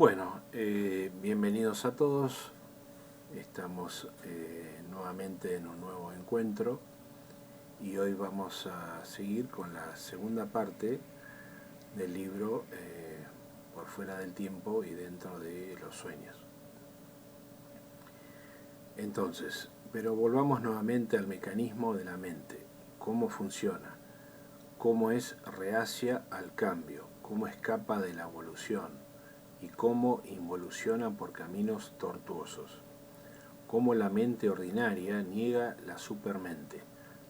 Bueno, bienvenidos a todos. Estamos nuevamente en un nuevo encuentro y hoy vamos a seguir con la segunda parte del libro Por fuera del tiempo y dentro de los sueños. Entonces, pero volvamos nuevamente al mecanismo de la mente. ¿Cómo funciona? ¿Cómo es reacia al cambio? ¿Cómo escapa de la evolución? Y cómo involuciona por caminos tortuosos. Cómo la mente ordinaria niega la supermente,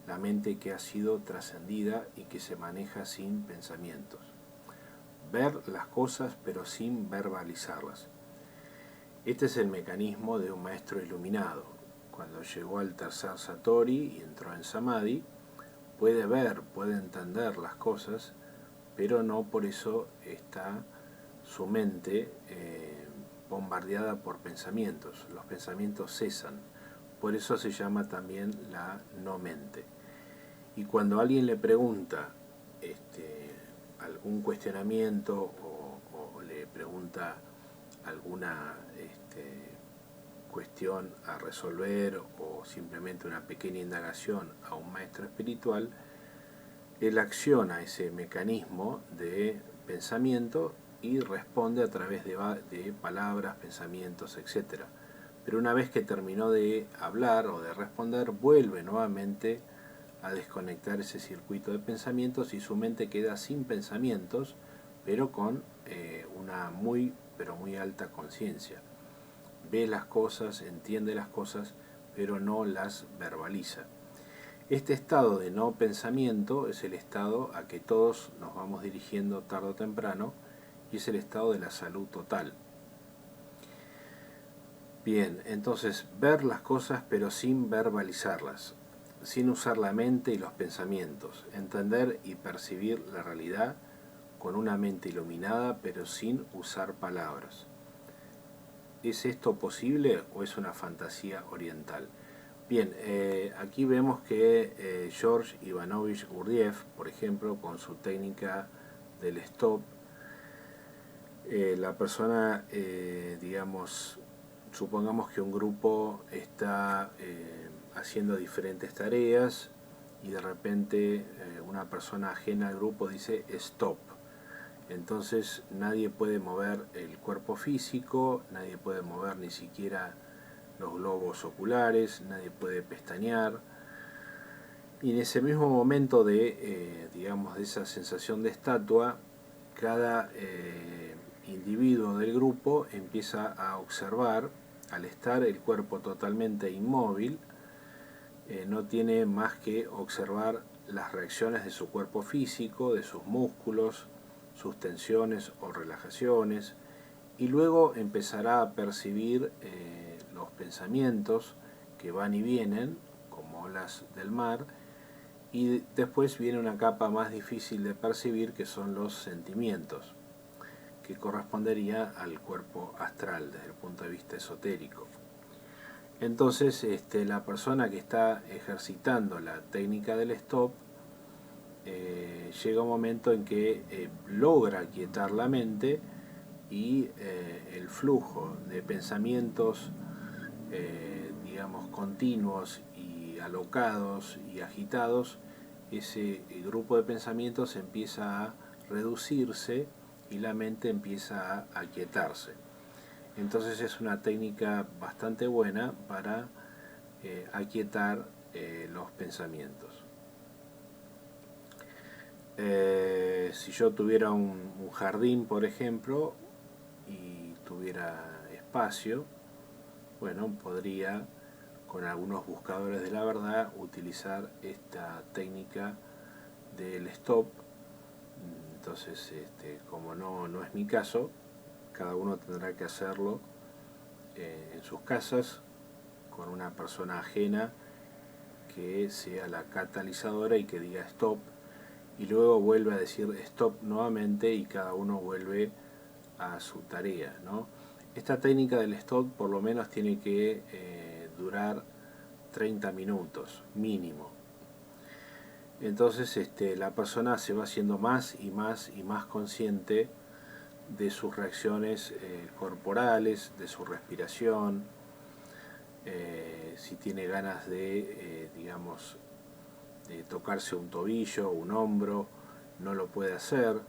la mente que ha sido trascendida y que se maneja sin pensamientos. Ver las cosas pero sin verbalizarlas. Este es el mecanismo de un maestro iluminado. Cuando llegó al tercer Satori y entró en Samadhi, puede ver, puede entender las cosas, pero no por eso está su mente bombardeada por pensamientos. Los pensamientos cesan. Por eso se llama también la no mente. Y cuando alguien le pregunta algún cuestionamiento o le pregunta alguna cuestión a resolver o simplemente una pequeña indagación a un maestro espiritual, él acciona ese mecanismo de pensamiento y responde a través de palabras, pensamientos, etc. Pero una vez que terminó de hablar o de responder, vuelve nuevamente a desconectar ese circuito de pensamientos y su mente queda sin pensamientos, pero con una pero muy alta conciencia. Ve las cosas, entiende las cosas, pero no las verbaliza. Este estado de no pensamiento es el estado a que todos nos vamos dirigiendo tarde o temprano y es el estado de la salud total. Bien, entonces ver las cosas pero sin verbalizarlas, sin usar la mente y los pensamientos, entender y percibir la realidad con una mente iluminada pero sin usar palabras. ¿Es esto posible o es una fantasía oriental? Bien, aquí vemos que George Ivanovich Gurdjieff, por ejemplo, con su técnica del stop, la persona, digamos, supongamos que un grupo está haciendo diferentes tareas y de repente una persona ajena al grupo dice stop. Entonces nadie puede mover el cuerpo físico, nadie puede mover ni siquiera los globos oculares, nadie puede pestañear. Y en ese mismo momento de, digamos, de esa sensación de estatua, cada individuo del grupo empieza a observar, al estar el cuerpo totalmente inmóvil, no tiene más que observar las reacciones de su cuerpo físico, de sus músculos, sus tensiones o relajaciones, y luego empezará a percibir los pensamientos que van y vienen, como olas del mar, y después viene una capa más difícil de percibir, que son los sentimientos, que correspondería al cuerpo astral desde el punto de vista esotérico. Entonces la persona que está ejercitando la técnica del stop llega un momento en que logra quietar la mente y el flujo de pensamientos digamos continuos y alocados y agitados, ese grupo de pensamientos empieza a reducirse y la mente empieza a aquietarse. Entonces es una técnica bastante buena para aquietar los pensamientos. Si yo tuviera un jardín, por ejemplo, y tuviera espacio, bueno, podría con algunos buscadores de la verdad utilizar esta técnica del stop. Entonces, como no es mi caso, cada uno tendrá que hacerlo en sus casas con una persona ajena que sea la catalizadora y que diga stop, y luego vuelve a decir stop nuevamente y cada uno vuelve a su tarea, ¿no? Esta técnica del stop por lo menos tiene que durar 30 minutos mínimo. Entonces la persona se va haciendo más y más y más consciente de sus reacciones corporales, de su respiración, si tiene ganas de, digamos, de tocarse un tobillo, un hombro, no lo puede hacer,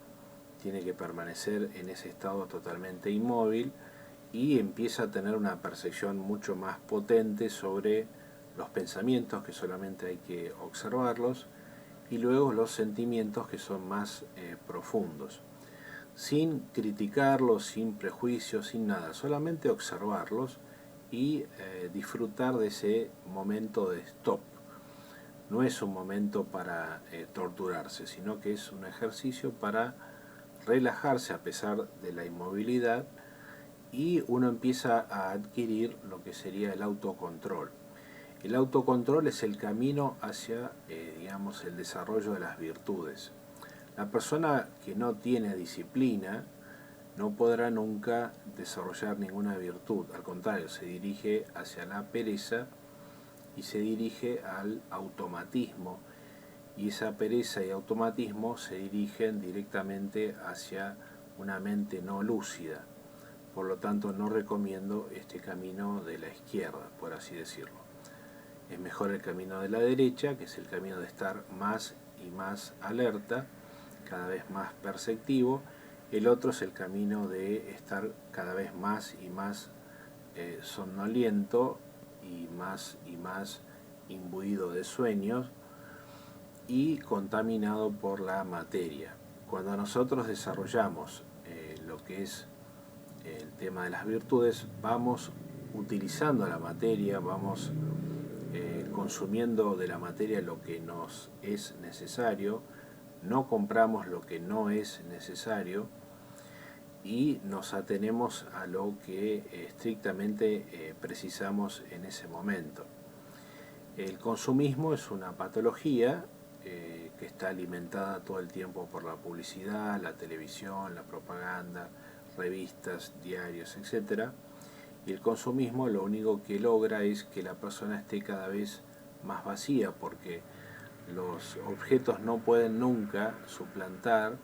tiene que permanecer en ese estado totalmente inmóvil y empieza a tener una percepción mucho más potente sobre los pensamientos, que solamente hay que observarlos, y luego los sentimientos, que son más profundos, sin criticarlos, sin prejuicios, sin nada, solamente observarlos y disfrutar de ese momento de stop. No es un momento para torturarse, sino que es un ejercicio para relajarse a pesar de la inmovilidad, y uno empieza a adquirir lo que sería el autocontrol. El autocontrol es el camino hacia, digamos, el desarrollo de las virtudes. La persona que no tiene disciplina no podrá nunca desarrollar ninguna virtud, al contrario, se dirige hacia la pereza y se dirige al automatismo, y esa pereza y automatismo se dirigen directamente hacia una mente no lúcida. Por lo tanto, no recomiendo este camino de la izquierda, por así decirlo. Es mejor el camino de la derecha, que es el camino de estar más y más alerta, cada vez más perceptivo. El otro es el camino de estar cada vez más y más somnoliento y más imbuido de sueños y contaminado por la materia. Cuando nosotros desarrollamos lo que es el tema de las virtudes, vamos utilizando la materia, vamos consumiendo de la materia lo que nos es necesario, no compramos lo que no es necesario y nos atenemos a lo que estrictamente precisamos en ese momento. El consumismo es una patología que está alimentada todo el tiempo por la publicidad, la televisión, la propaganda, revistas, diarios, etc. Y el consumismo lo único que logra es que la persona esté cada vez más vacía, porque los objetos no pueden nunca suplantar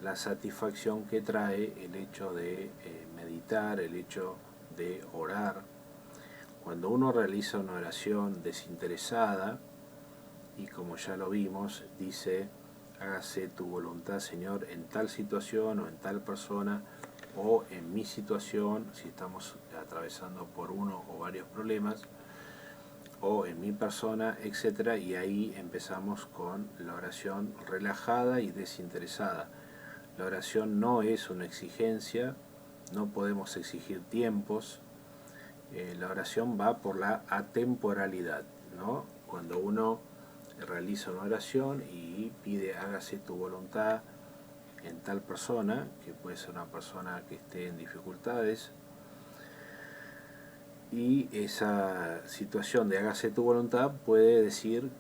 la satisfacción que trae el hecho de meditar, el hecho de orar. Cuando uno realiza una oración desinteresada, y como ya lo vimos, dice: hágase tu voluntad, Señor, en tal situación o en tal persona, o en mi situación, si estamos atravesando por uno o varios problemas, o en mi persona, etc. Y ahí empezamos con la oración relajada y desinteresada. La oración no es una exigencia, no podemos exigir tiempos. La oración va por la atemporalidad, ¿no? Cuando uno realiza una oración y pide: hágase tu voluntad en tal persona, que puede ser una persona que esté en dificultades, y esa situación de hágase tu voluntad puede decir,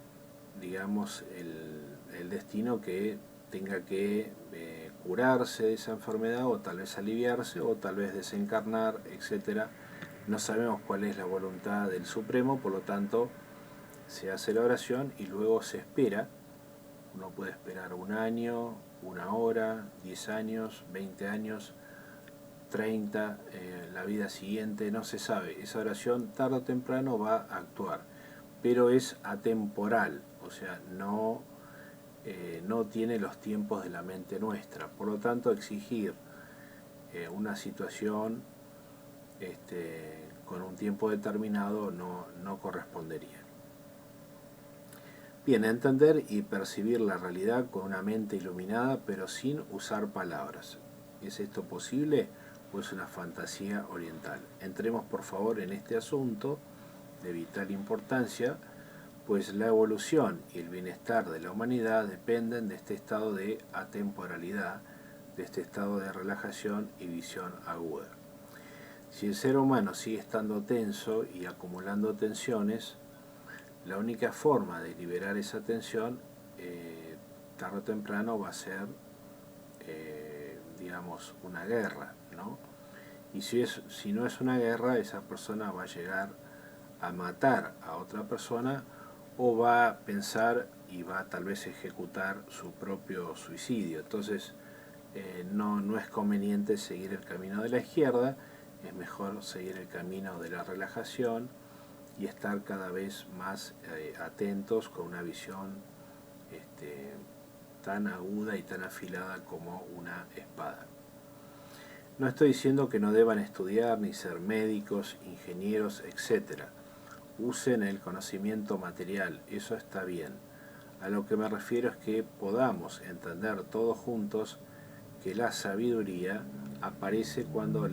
digamos, el destino que tenga que curarse de esa enfermedad, o tal vez aliviarse, o tal vez desencarnar, etc. No sabemos cuál es la voluntad del Supremo, por lo tanto se hace la oración y luego se espera. Uno puede esperar un año, una hora, 10 años, 20 años, 30, la vida siguiente, no se sabe. Esa oración tarde o temprano va a actuar, pero es atemporal, o sea, no tiene los tiempos de la mente nuestra. Por lo tanto, exigir una situación con un tiempo determinado no correspondería. Bien, entender y percibir la realidad con una mente iluminada, pero sin usar palabras. ¿Es esto posible o es una fantasía oriental? Entremos por favor en este asunto de vital importancia, pues la evolución y el bienestar de la humanidad dependen de este estado de atemporalidad, de este estado de relajación y visión aguda. Si el ser humano sigue estando tenso y acumulando tensiones, la única forma de liberar esa tensión, tarde o temprano, va a ser, digamos, una guerra, ¿no? Y si no es una guerra, esa persona va a llegar a matar a otra persona, o va a pensar y va a tal vez ejecutar su propio suicidio. Entonces, no es conveniente seguir el camino de la izquierda, es mejor seguir el camino de la relajación y estar cada vez más atentos con una visión tan aguda y tan afilada como una espada. No estoy diciendo que no deban estudiar ni ser médicos, ingenieros, etc. Usen el conocimiento material, eso está bien. A lo que me refiero es que podamos entender todos juntos que la sabiduría aparece cuando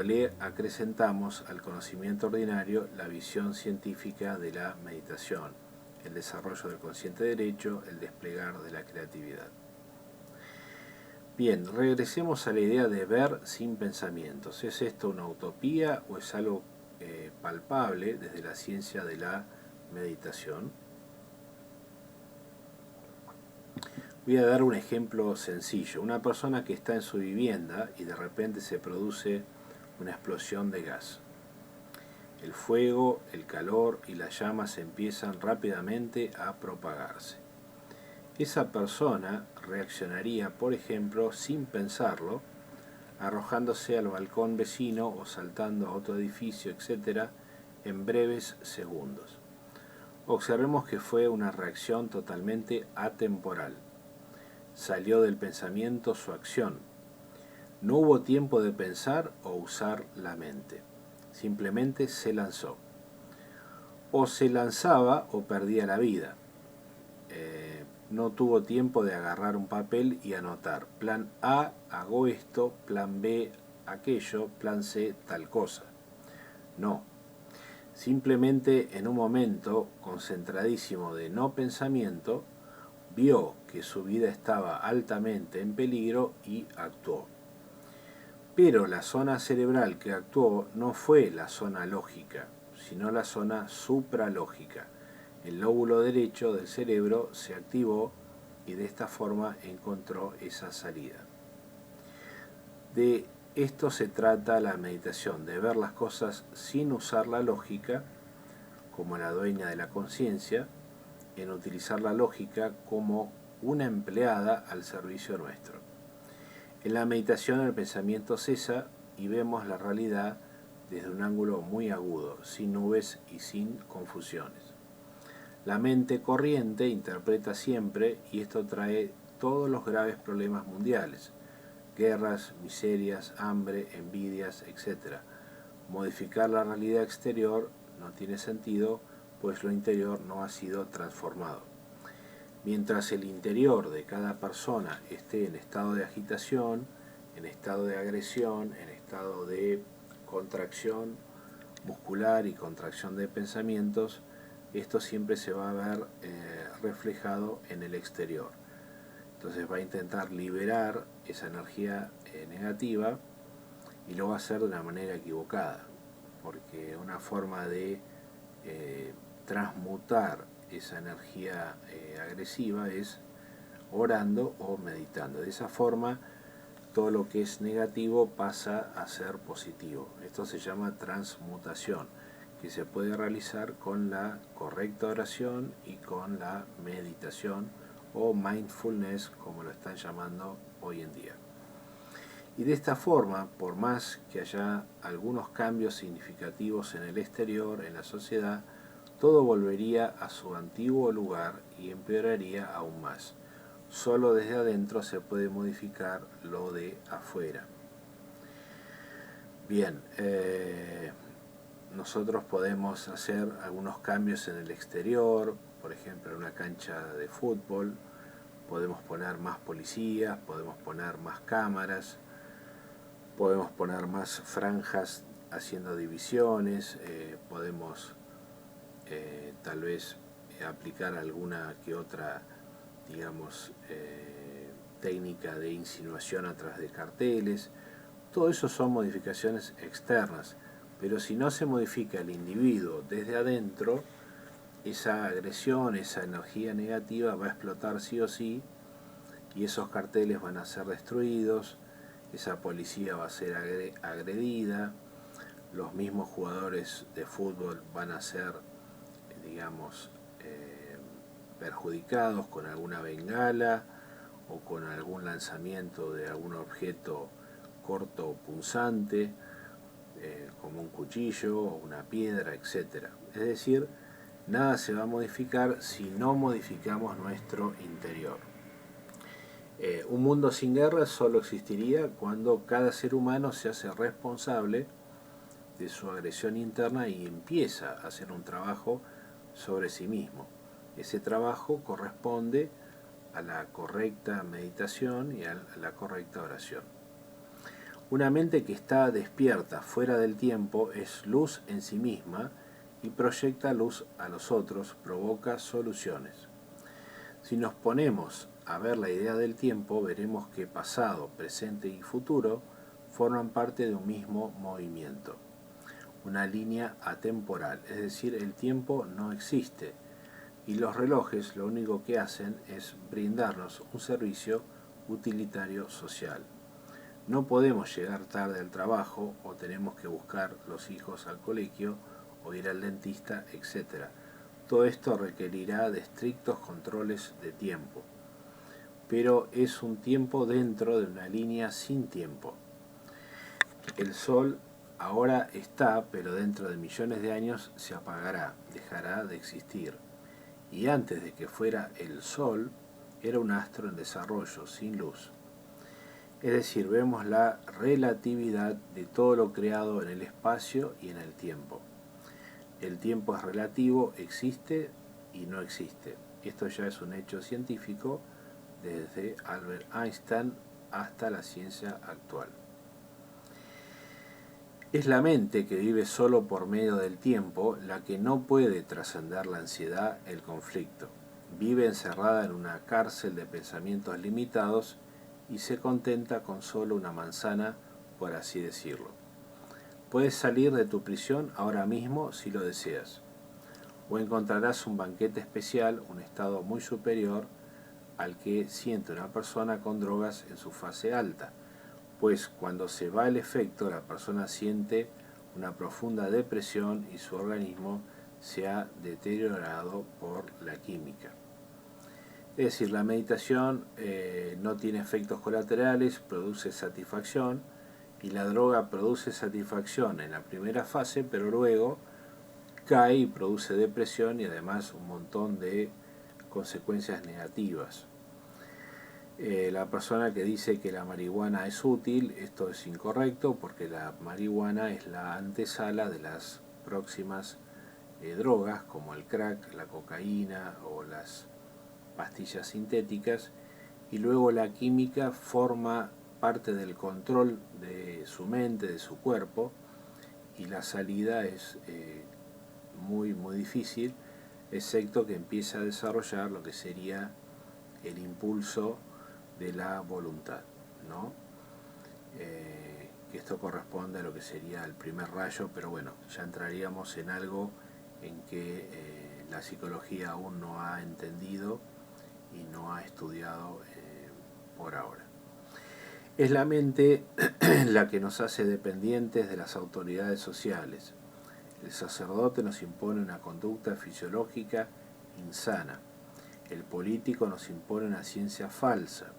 le acrecentamos al conocimiento ordinario la visión científica de la meditación, el desarrollo del consciente derecho, el desplegar de la creatividad. Bien, regresemos a la idea de ver sin pensamientos. ¿Es esto una utopía o es algo palpable desde la ciencia de la meditación? Voy a dar un ejemplo sencillo. Una persona que está en su vivienda y de repente se produce una explosión de gas. El fuego, el calor y las llamas empiezan rápidamente a propagarse. Esa persona reaccionaría, por ejemplo, sin pensarlo, arrojándose al balcón vecino o saltando a otro edificio, etc., en breves segundos. Observemos que fue una reacción totalmente atemporal. Salió del pensamiento su acción. No hubo tiempo de pensar o usar la mente. Simplemente se lanzó. O se lanzaba o perdía la vida. No tuvo tiempo de agarrar un papel y anotar. Plan A, hago esto. Plan B, aquello. Plan C, tal cosa. No. Simplemente en un momento concentradísimo de no pensamiento, vio que su vida estaba altamente en peligro y actuó. Pero la zona cerebral que actuó no fue la zona lógica, sino la zona supralógica. El lóbulo derecho del cerebro se activó y de esta forma encontró esa salida. De esto se trata la meditación, de ver las cosas sin usar la lógica como la dueña de la conciencia, en utilizar la lógica como una empleada al servicio nuestro. En la meditación el pensamiento cesa y vemos la realidad desde un ángulo muy agudo, sin nubes y sin confusiones. La mente corriente interpreta siempre y esto trae todos los graves problemas mundiales, guerras, miserias, hambre, envidias, etc. Modificar la realidad exterior no tiene sentido, pues lo interior no ha sido transformado. Mientras el interior de cada persona esté en estado de agitación, en estado de agresión, en estado de contracción muscular y contracción de pensamientos, esto siempre se va a ver reflejado en el exterior. Entonces va a intentar liberar esa energía negativa y lo va a hacer de una manera equivocada, porque una forma de transmutar esa energía agresiva es orando o meditando. De esa forma todo lo que es negativo pasa a ser positivo. Esto se llama transmutación, que se puede realizar con la correcta oración y con la meditación o mindfulness, como lo están llamando hoy en día. Y de esta forma, por más que haya algunos cambios significativos en el exterior, en la sociedad, todo volvería a su antiguo lugar y empeoraría aún más. Solo desde adentro se puede modificar lo de afuera. Bien, nosotros podemos hacer algunos cambios en el exterior, por ejemplo en una cancha de fútbol, podemos poner más policías, podemos poner más cámaras, podemos poner más franjas haciendo divisiones, podemos tal vez aplicar alguna que otra, digamos, técnica de insinuación a través de carteles. Todo eso son modificaciones externas, pero si no se modifica el individuo desde adentro, esa agresión, esa energía negativa va a explotar sí o sí, y esos carteles van a ser destruidos, esa policía va a ser agredida, los mismos jugadores de fútbol van a ser, digamos, perjudicados con alguna bengala o con algún lanzamiento de algún objeto corto o punzante, como un cuchillo o una piedra, etc. Es decir, nada se va a modificar si no modificamos nuestro interior. Un mundo sin guerra solo existiría cuando cada ser humano se hace responsable de su agresión interna y empieza a hacer un trabajo sobre sí mismo. Ese trabajo corresponde a la correcta meditación y a la correcta oración. Una mente que está despierta fuera del tiempo es luz en sí misma y proyecta luz a los otros, provoca soluciones. Si nos ponemos a ver la idea del tiempo, veremos que pasado, presente y futuro forman parte de un mismo movimiento, una línea atemporal, es decir, el tiempo no existe y los relojes lo único que hacen es brindarnos un servicio utilitario social. No podemos llegar tarde al trabajo o tenemos que buscar los hijos al colegio o ir al dentista, etc. Todo esto requerirá de estrictos controles de tiempo, pero es un tiempo dentro de una línea sin tiempo. El sol ahora está, pero dentro de millones de años se apagará, dejará de existir. Y antes de que fuera el sol, era un astro en desarrollo, sin luz. Es decir, vemos la relatividad de todo lo creado en el espacio y en el tiempo. El tiempo es relativo, existe y no existe. Esto ya es un hecho científico desde Albert Einstein hasta la ciencia actual. Es la mente que vive solo por medio del tiempo la que no puede trascender la ansiedad, el conflicto. Vive encerrada en una cárcel de pensamientos limitados y se contenta con solo una manzana, por así decirlo. Puedes salir de tu prisión ahora mismo si lo deseas, o encontrarás un banquete especial, un estado muy superior al que siente una persona con drogas en su fase alta, pues cuando se va el efecto la persona siente una profunda depresión y su organismo se ha deteriorado por la química. Es decir, la meditación no tiene efectos colaterales, produce satisfacción, y la droga produce satisfacción en la primera fase, pero luego cae y produce depresión y además un montón de consecuencias negativas. La persona que dice que la marihuana es útil, esto es incorrecto porque la marihuana es la antesala de las próximas drogas como el crack, la cocaína o las pastillas sintéticas, y luego la química forma parte del control de su mente, de su cuerpo, y la salida es muy difícil, excepto que empieza a desarrollar lo que sería el impulso de la voluntad, ¿no? Que esto corresponde a lo que sería el primer rayo, pero bueno, ya entraríamos en algo en que la psicología aún no ha entendido y no ha estudiado por ahora. Es la mente la que nos hace dependientes de las autoridades sociales. El sacerdote nos impone una conducta fisiológica insana. El político nos impone una ciencia falsa.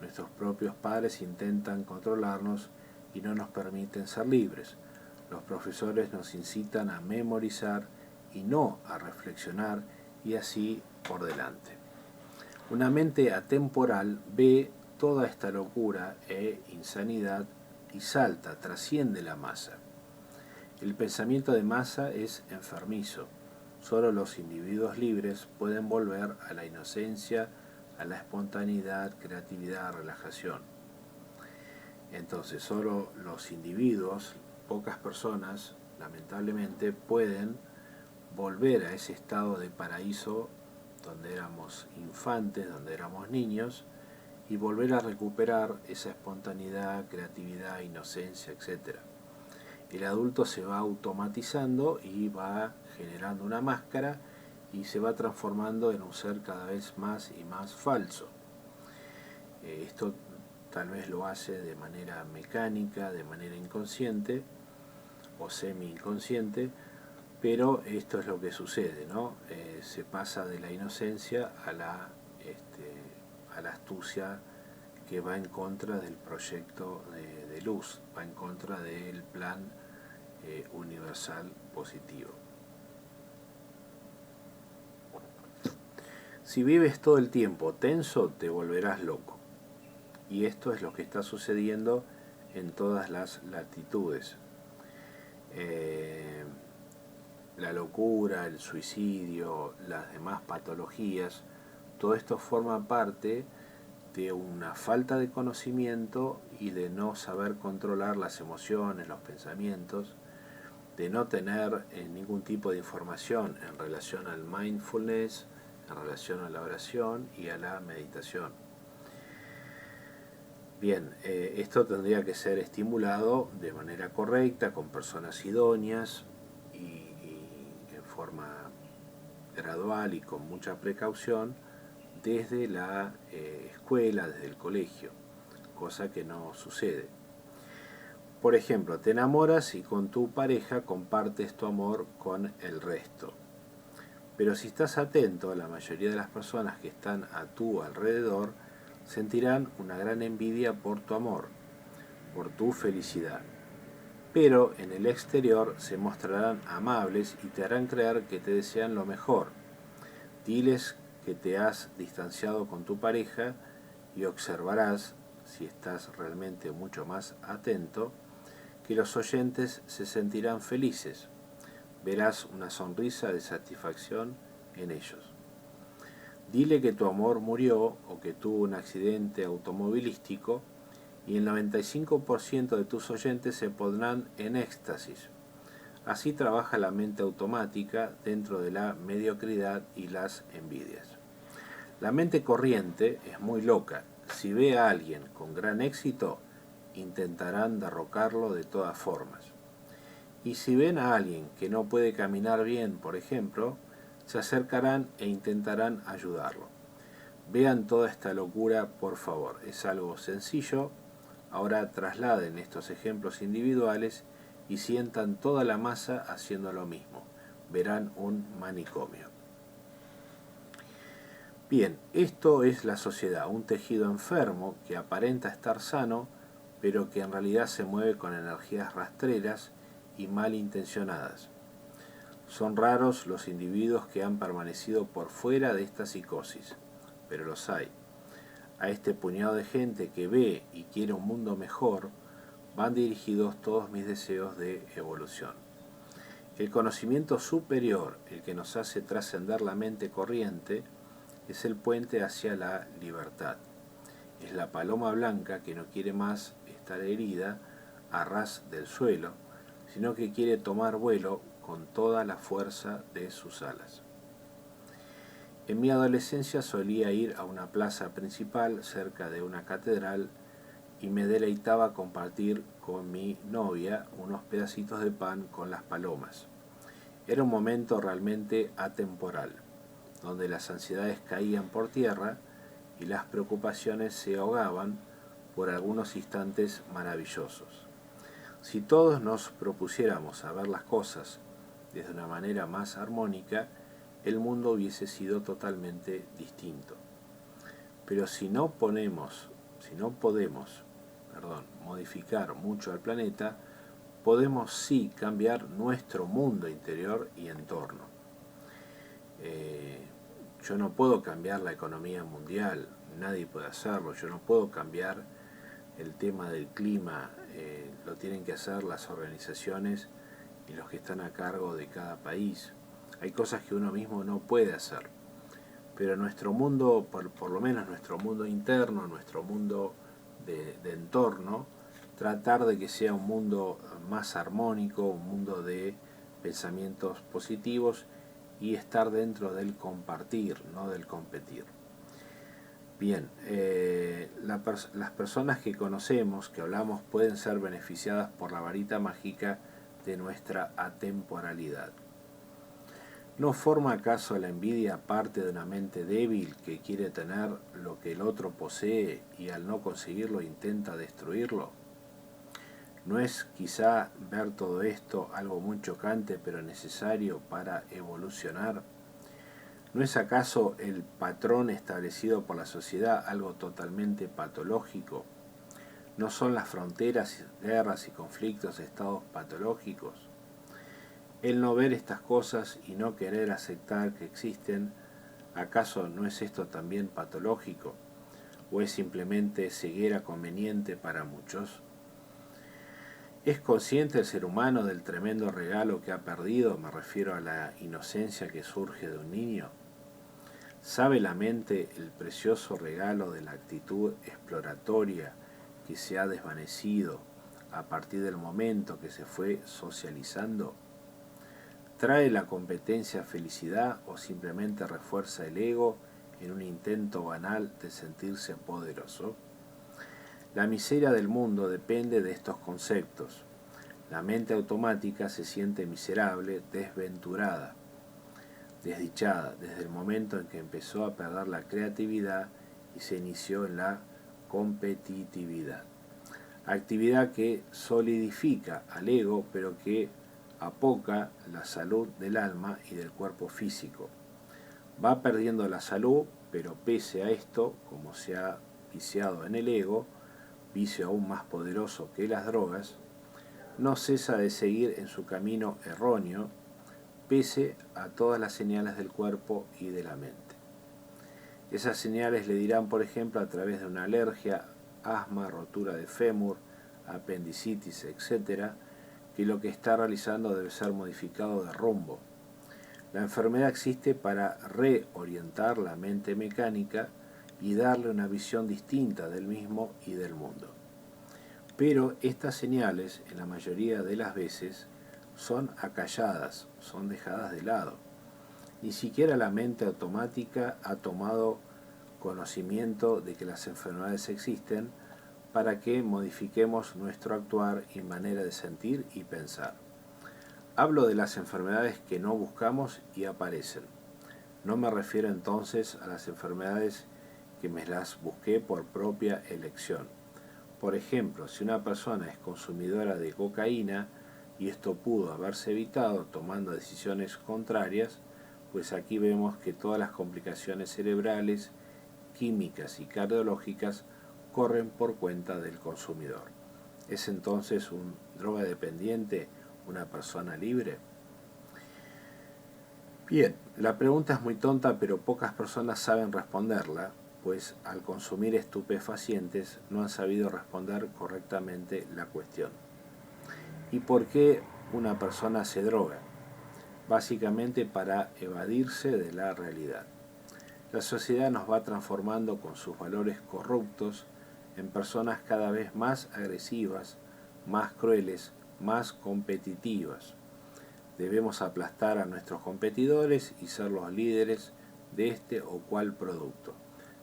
Nuestros propios padres intentan controlarnos y no nos permiten ser libres. Los profesores nos incitan a memorizar y no a reflexionar, y así por delante. Una mente atemporal ve toda esta locura e insanidad y salta, trasciende la masa. El pensamiento de masa es enfermizo. Solo los individuos libres pueden volver a la inocencia, a la espontaneidad, creatividad, relajación. Entonces, solo los individuos, pocas personas, lamentablemente, pueden volver a ese estado de paraíso donde éramos infantes, donde éramos niños, y volver a recuperar esa espontaneidad, creatividad, inocencia, etc. El adulto se va automatizando y va generando una máscara y se va transformando en un ser cada vez más y más falso. Esto tal vez lo hace de manera mecánica, de manera inconsciente o semi-inconsciente, pero esto es lo que sucede, ¿no? Se pasa de la inocencia a la a la astucia que va en contra del proyecto de luz, va en contra del plan universal positivo. Si vives todo el tiempo tenso, te volverás loco. Y esto es lo que está sucediendo en todas las latitudes. La locura, el suicidio, las demás patologías, todo esto forma parte de una falta de conocimiento y de no saber controlar las emociones, los pensamientos, de no tener ningún tipo de información en relación al mindfulness, en relación a la oración y a la meditación. Bien, esto tendría que ser estimulado de manera correcta, con personas idóneas y en forma gradual y con mucha precaución desde la escuela, desde el colegio, cosa que no sucede. Por ejemplo, te enamoras y con tu pareja compartes tu amor con el resto. Pero si estás atento, la mayoría de las personas que están a tu alrededor sentirán una gran envidia por tu amor, por tu felicidad. Pero en el exterior se mostrarán amables y te harán creer que te desean lo mejor. Diles que te has distanciado con tu pareja y observarás, si estás realmente mucho más atento, que los oyentes se sentirán felices. Verás una sonrisa de satisfacción en ellos. Dile que tu amor murió o que tuvo un accidente automovilístico y el 95% de tus oyentes se pondrán en éxtasis. Así trabaja la mente automática dentro de la mediocridad y las envidias. La mente corriente es muy loca. Si ve a alguien con gran éxito, intentarán derrocarlo de todas formas. Y si ven a alguien que no puede caminar bien, por ejemplo, se acercarán e intentarán ayudarlo. Vean toda esta locura, por favor. Es algo sencillo. Ahora trasladen estos ejemplos individuales y sientan toda la masa haciendo lo mismo. Verán un manicomio. Bien, esto es la sociedad, un tejido enfermo que aparenta estar sano, pero que en realidad se mueve con energías rastreras y malintencionadas. Son raros los individuos que han permanecido por fuera de esta psicosis, pero los hay. A este puñado de gente que ve y quiere un mundo mejor, van dirigidos todos mis deseos de evolución. El conocimiento superior, el que nos hace trascender la mente corriente, es el puente hacia la libertad. Es la paloma blanca que no quiere más estar herida a ras del suelo, sino que quiere tomar vuelo con toda la fuerza de sus alas. En mi adolescencia solía ir a una plaza principal cerca de una catedral y me deleitaba compartir con mi novia unos pedacitos de pan con las palomas. Era un momento realmente atemporal, donde las ansiedades caían por tierra y las preocupaciones se ahogaban por algunos instantes maravillosos. Si todos nos propusiéramos a ver las cosas desde una manera más armónica, el mundo hubiese sido totalmente distinto. Pero si no podemos modificar mucho al planeta, podemos sí cambiar nuestro mundo interior y entorno. Yo no puedo cambiar la economía mundial, nadie puede hacerlo. Yo no puedo cambiar el tema del clima, lo tienen que hacer las organizaciones y los que están a cargo de cada país. Hay cosas que uno mismo no puede hacer, pero nuestro mundo, por lo menos nuestro mundo interno, nuestro mundo de entorno, tratar de que sea un mundo más armónico, un mundo de pensamientos positivos y estar dentro del compartir, no del competir. Bien, las personas que conocemos, que hablamos, pueden ser beneficiadas por la varita mágica de nuestra atemporalidad. ¿No forma acaso la envidia parte de una mente débil que quiere tener lo que el otro posee y al no conseguirlo intenta destruirlo? ¿No es quizá ver todo esto algo muy chocante pero necesario para evolucionar? ¿No es acaso el patrón establecido por la sociedad algo totalmente patológico? ¿No son las fronteras, guerras y conflictos estados patológicos? El no ver estas cosas y no querer aceptar que existen, ¿acaso no es esto también patológico? ¿O es simplemente ceguera conveniente para muchos? ¿Es consciente el ser humano del tremendo regalo que ha perdido? Me refiero a la inocencia que surge de un niño. ¿Sabe la mente el precioso regalo de la actitud exploratoria que se ha desvanecido a partir del momento que se fue socializando? ¿Trae la competencia felicidad o simplemente refuerza el ego en un intento banal de sentirse poderoso? La miseria del mundo depende de estos conceptos. La mente automática se siente miserable, desventurada, desdichada, desde el momento en que empezó a perder la creatividad y se inició en la competitividad. Actividad que solidifica al ego, pero que apoca la salud del alma y del cuerpo físico. Va perdiendo la salud, pero pese a esto, como se ha viciado en el ego, vicio aún más poderoso que las drogas, no cesa de seguir en su camino erróneo, pese a todas las señales del cuerpo y de la mente. Esas señales le dirán, por ejemplo, a través de una alergia, asma, rotura de fémur, apendicitis, etc., que lo que está realizando debe ser modificado de rumbo. La enfermedad existe para reorientar la mente mecánica y darle una visión distinta del mismo y del mundo. Pero estas señales, en la mayoría de las veces, son acalladas, son dejadas de lado. Ni siquiera la mente automática ha tomado conocimiento de que las enfermedades existen para que modifiquemos nuestro actuar y manera de sentir y pensar. Hablo de las enfermedades que no buscamos y aparecen. No me refiero entonces a las enfermedades que me las busqué por propia elección. Por ejemplo, si una persona es consumidora de cocaína y esto pudo haberse evitado tomando decisiones contrarias, pues aquí vemos que todas las complicaciones cerebrales, químicas y cardiológicas corren por cuenta del consumidor. ¿Es entonces un drogodependiente una persona libre? Bien, la pregunta es muy tonta, pero pocas personas saben responderla, pues al consumir estupefacientes no han sabido responder correctamente la cuestión. ¿Y por qué una persona se droga? Básicamente para evadirse de la realidad. La sociedad nos va transformando con sus valores corruptos en personas cada vez más agresivas, más crueles, más competitivas. Debemos aplastar a nuestros competidores y ser los líderes de este o cual producto.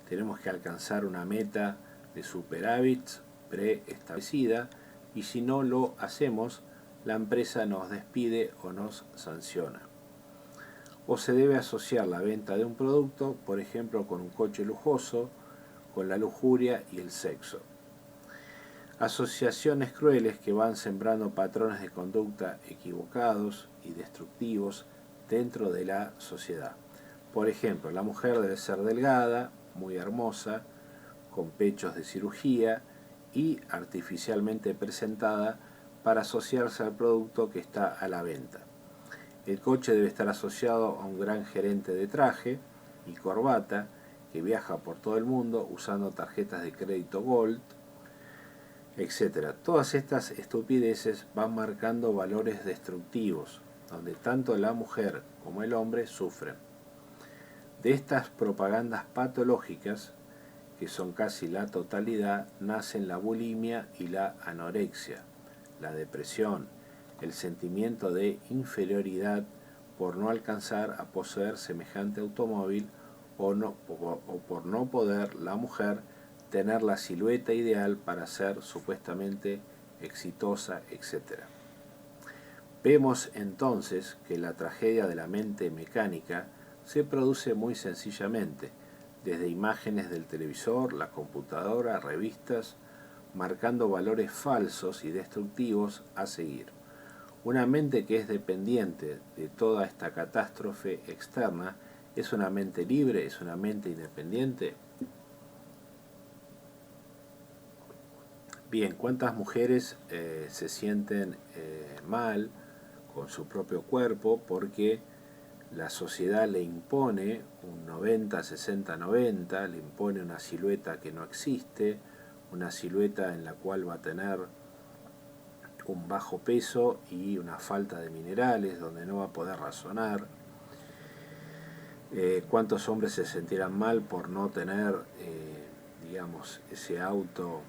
Tenemos que alcanzar una meta de superávit preestablecida y si no lo hacemos, la empresa nos despide o nos sanciona. O se debe asociar la venta de un producto, por ejemplo, con un coche lujoso, con la lujuria y el sexo. Asociaciones crueles que van sembrando patrones de conducta equivocados y destructivos dentro de la sociedad. Por ejemplo, la mujer debe ser delgada, muy hermosa, con pechos de cirugía y artificialmente presentada para asociarse al producto que está a la venta. El coche debe estar asociado a un gran gerente de traje y corbata que viaja por todo el mundo usando tarjetas de crédito Gold, etc. Todas estas estupideces van marcando valores destructivos, donde tanto la mujer como el hombre sufren. De estas propagandas patológicas, que son casi la totalidad, nacen la bulimia y la anorexia, la depresión, el sentimiento de inferioridad por no alcanzar a poseer semejante automóvil o por no poder la mujer tener la silueta ideal para ser supuestamente exitosa, etc. Vemos entonces que la tragedia de la mente mecánica se produce muy sencillamente, desde imágenes del televisor, la computadora, revistas, marcando valores falsos y destructivos a seguir. Una mente que es dependiente de toda esta catástrofe externa ¿Es una mente libre? ¿Es una mente independiente? Bien, ¿cuántas mujeres se sienten mal con su propio cuerpo porque la sociedad le impone un 90, 60, 90, le impone una silueta que no existe, una silueta en la cual va a tener un bajo peso y una falta de minerales, donde no va a poder razonar? ¿Cuántos hombres se sentirán mal por no tener, digamos, ese auto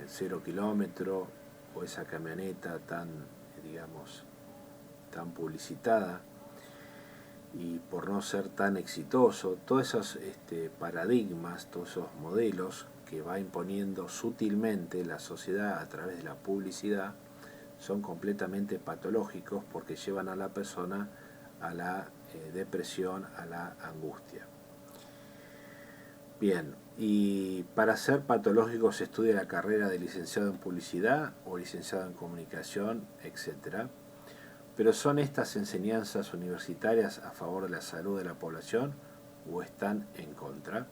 en 0 kilómetro o esa camioneta tan, digamos, tan publicitada, y por no ser tan exitoso? Todos esos paradigmas, todos esos modelos que va imponiendo sutilmente la sociedad a través de la publicidad son completamente patológicos porque llevan a la persona a la depresión, a la angustia. Bien, y para ser patológico se estudia la carrera de licenciado en publicidad o licenciado en comunicación, etc. Pero ¿son estas enseñanzas universitarias a favor de la salud de la población o están en contra?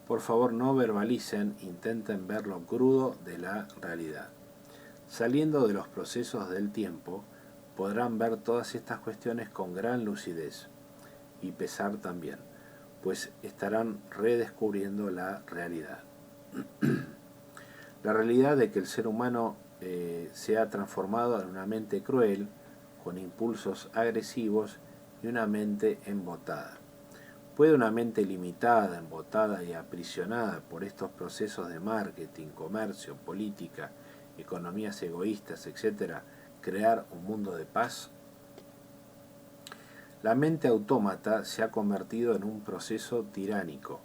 Por favor, no verbalicen, intenten ver lo crudo de la realidad. Saliendo de los procesos del tiempo, podrán ver todas estas cuestiones con gran lucidez y pesar también, pues estarán redescubriendo la realidad. La realidad de que el ser humano se ha transformado en una mente cruel, con impulsos agresivos y una mente embotada. ¿Puede una mente limitada, embotada y aprisionada por estos procesos de marketing, comercio, política, economías egoístas, etcétera, crear un mundo de paz? La mente autómata se ha convertido en un proceso tiránico,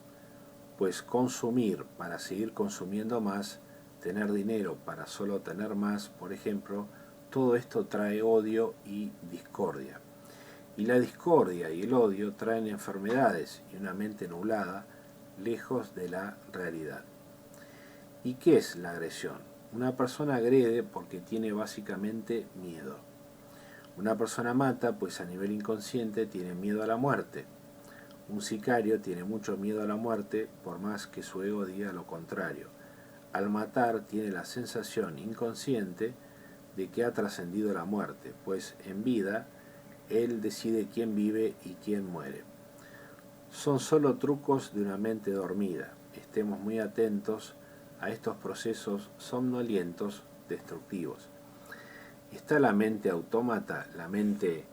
pues consumir para seguir consumiendo más, tener dinero para solo tener más, por ejemplo, todo esto trae odio y discordia. Y la discordia y el odio traen enfermedades y una mente nublada, lejos de la realidad. ¿Y qué es la agresión? Una persona agrede porque tiene básicamente miedo. Una persona mata pues a nivel inconsciente tiene miedo a la muerte. Un sicario tiene mucho miedo a la muerte por más que su ego diga lo contrario. Al matar tiene la sensación inconsciente de que ha trascendido la muerte, pues en vida él decide quién vive y quién muere. Son solo trucos de una mente dormida. Estemos muy atentos a estos procesos somnolientos destructivos. ¿Está la mente autómata, la mente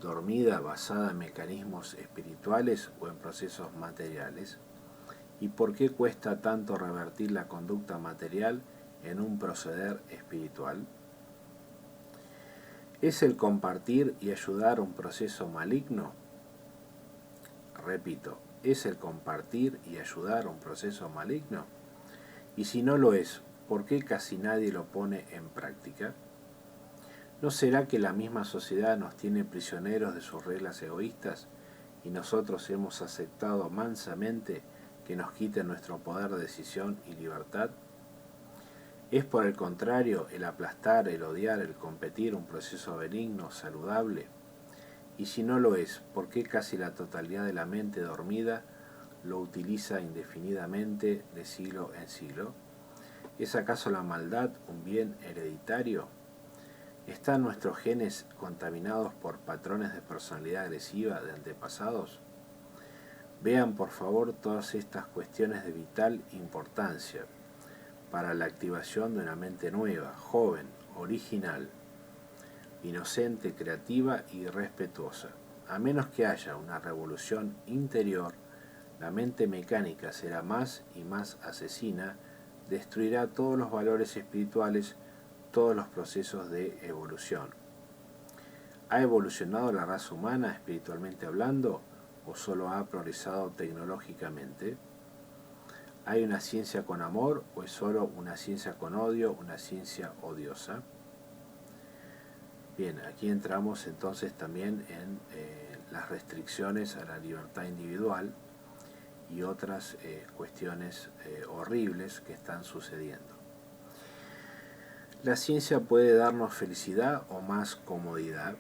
dormida, basada en mecanismos espirituales o en procesos materiales? ¿Y por qué cuesta tanto revertir la conducta material en un proceder espiritual? ¿Es el compartir y ayudar un proceso maligno? Repito, ¿es el compartir y ayudar un proceso maligno? Y si no lo es, ¿por qué casi nadie lo pone en práctica? ¿No será que la misma sociedad nos tiene prisioneros de sus reglas egoístas y nosotros hemos aceptado mansamente que nos quiten nuestro poder de decisión y libertad? ¿Es por el contrario el aplastar, el odiar, el competir un proceso benigno, saludable? Y si no lo es, ¿por qué casi la totalidad de la mente dormida lo utiliza indefinidamente de siglo en siglo? ¿Es acaso la maldad un bien hereditario? ¿Están nuestros genes contaminados por patrones de personalidad agresiva de antepasados? Vean por favor todas estas cuestiones de vital importancia para la activación de una mente nueva, joven, original, inocente, creativa y respetuosa. A menos que haya una revolución interior, la mente mecánica será más y más asesina, destruirá todos los valores espirituales, todos los procesos de evolución. ¿Ha evolucionado la raza humana espiritualmente hablando o solo ha progresado tecnológicamente? ¿Hay una ciencia con amor o es solo una ciencia con odio, una ciencia odiosa? Bien, aquí entramos entonces también en las restricciones a la libertad individual y otras cuestiones horribles que están sucediendo. La ciencia puede darnos felicidad o más comodidad.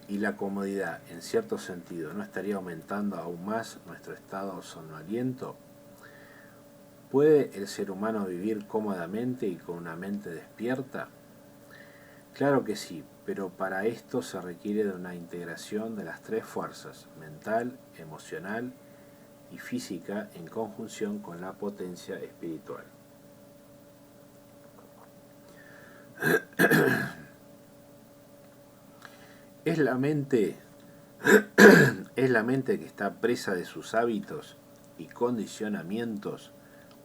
y la comodidad, en cierto sentido, ¿no estaría aumentando aún más nuestro estado somnoliento? ¿Puede el ser humano vivir cómodamente y con una mente despierta? Claro que sí, pero para esto se requiere de una integración de las tres fuerzas, mental, emocional y física, en conjunción con la potencia espiritual. Es la mente que está presa de sus hábitos y condicionamientos,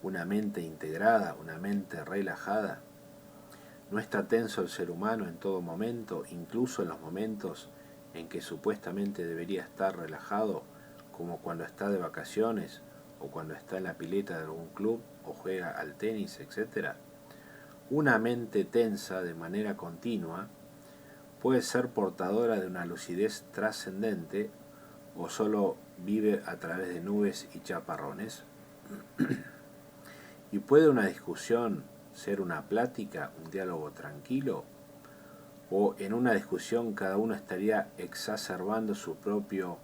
una mente integrada, una mente relajada. No está tenso el ser humano en todo momento, incluso en los momentos en que supuestamente debería estar relajado, como cuando está de vacaciones o cuando está en la pileta de algún club o juega al tenis, etc. Una mente tensa de manera continua puede ser portadora de una lucidez trascendente o solo vive a través de nubes y chaparrones. ¿Y puede una discusión ser una plática, un diálogo tranquilo? ¿O en una discusión cada uno estaría exacerbando su propio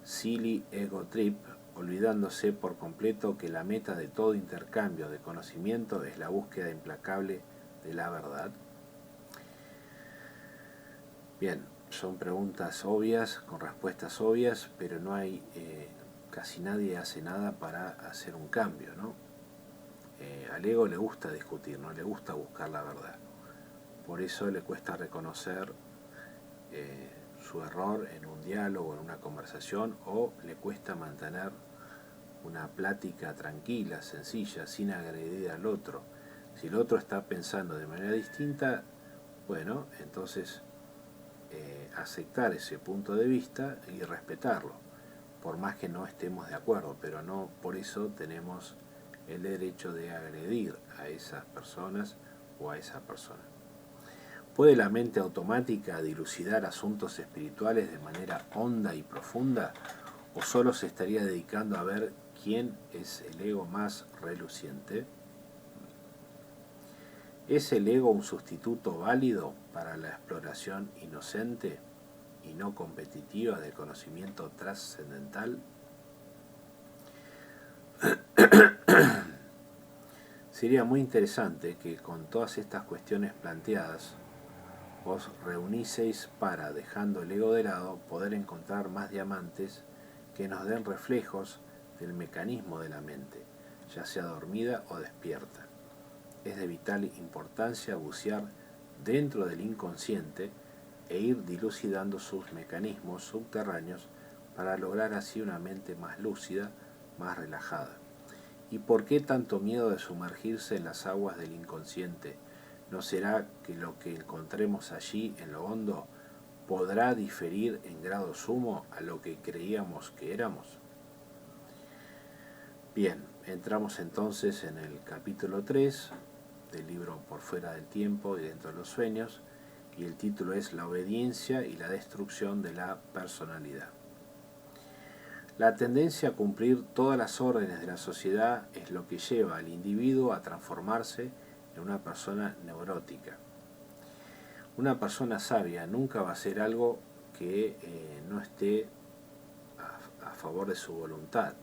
silly ego trip, olvidándose por completo que la meta de todo intercambio de conocimiento es la búsqueda implacable de la verdad? Bien, son preguntas obvias, con respuestas obvias, pero no hay, casi nadie hace nada para hacer un cambio, ¿no? Al ego le gusta discutir, no le gusta buscar la verdad. Por eso le cuesta reconocer su error en un diálogo, en una conversación, o le cuesta mantener una plática tranquila, sencilla, sin agredir al otro. Si el otro está pensando de manera distinta, bueno, entonces aceptar ese punto de vista y respetarlo, por más que no estemos de acuerdo, pero no por eso tenemos el derecho de agredir a esas personas o a esa persona. ¿Puede la mente automática dilucidar asuntos espirituales de manera honda y profunda? ¿O solo se estaría dedicando a ver quién es el ego más reluciente? ¿Es el ego un sustituto válido para la exploración inocente y no competitiva del conocimiento trascendental? Sería muy interesante que con todas estas cuestiones planteadas os reuniseis para, dejando el ego de lado, poder encontrar más diamantes que nos den reflejos del mecanismo de la mente, ya sea dormida o despierta. Es de vital importancia bucear dentro del inconsciente e ir dilucidando sus mecanismos subterráneos para lograr así una mente más lúcida, más relajada. ¿Y por qué tanto miedo de sumergirse en las aguas del inconsciente? ¿No será que lo que encontremos allí en lo hondo podrá diferir en grado sumo a lo que creíamos que éramos? Bien, entramos entonces en el capítulo 3 del libro Por fuera del tiempo y dentro de los sueños, y el título es La obediencia y la destrucción de la personalidad. La tendencia a cumplir todas las órdenes de la sociedad es lo que lleva al individuo a transformarse en una persona neurótica. Una persona sabia nunca va a hacer algo que no esté a favor de su voluntad.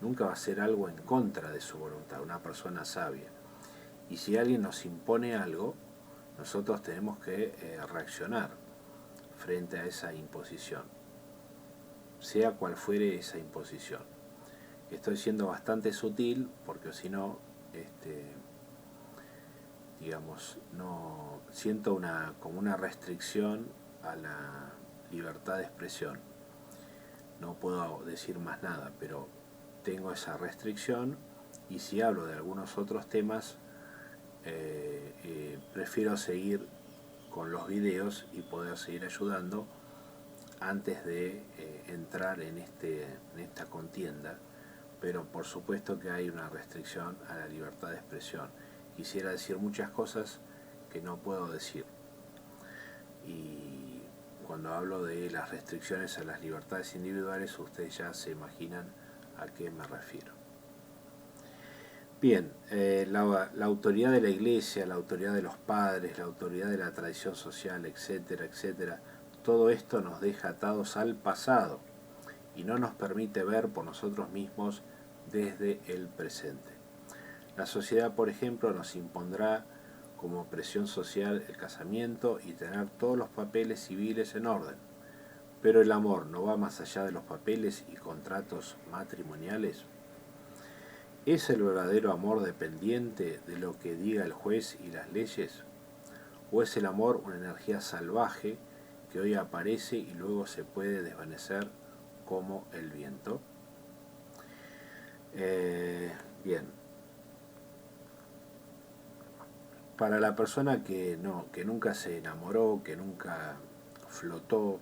Nunca va a hacer algo en contra de su voluntad, una persona sabia. Y si alguien nos impone algo, nosotros tenemos que reaccionar frente a esa imposición, sea cual fuere esa imposición. Estoy siendo bastante sutil porque si no, digamos, no siento como una restricción a la libertad de expresión. No puedo decir más nada, pero tengo esa restricción, y si hablo de algunos otros temas, prefiero seguir con los videos y poder seguir ayudando antes de entrar en esta contienda, pero por supuesto que hay una restricción a la libertad de expresión. Quisiera decir muchas cosas que no puedo decir, y cuando hablo de las restricciones a las libertades individuales, ustedes ya se imaginan a qué me refiero. Bien, la autoridad de la iglesia, la autoridad de los padres, la autoridad de la tradición social, etcétera, etcétera, todo esto nos deja atados al pasado y no nos permite ver por nosotros mismos desde el presente. La sociedad, por ejemplo, nos impondrá como presión social el casamiento y tener todos los papeles civiles en orden. Pero el amor no va más allá de los papeles y contratos matrimoniales. ¿Es el verdadero amor dependiente de lo que diga el juez y las leyes? ¿O es el amor una energía salvaje que hoy aparece y luego se puede desvanecer como el viento? Bien. Para la persona que nunca se enamoró, que nunca flotó,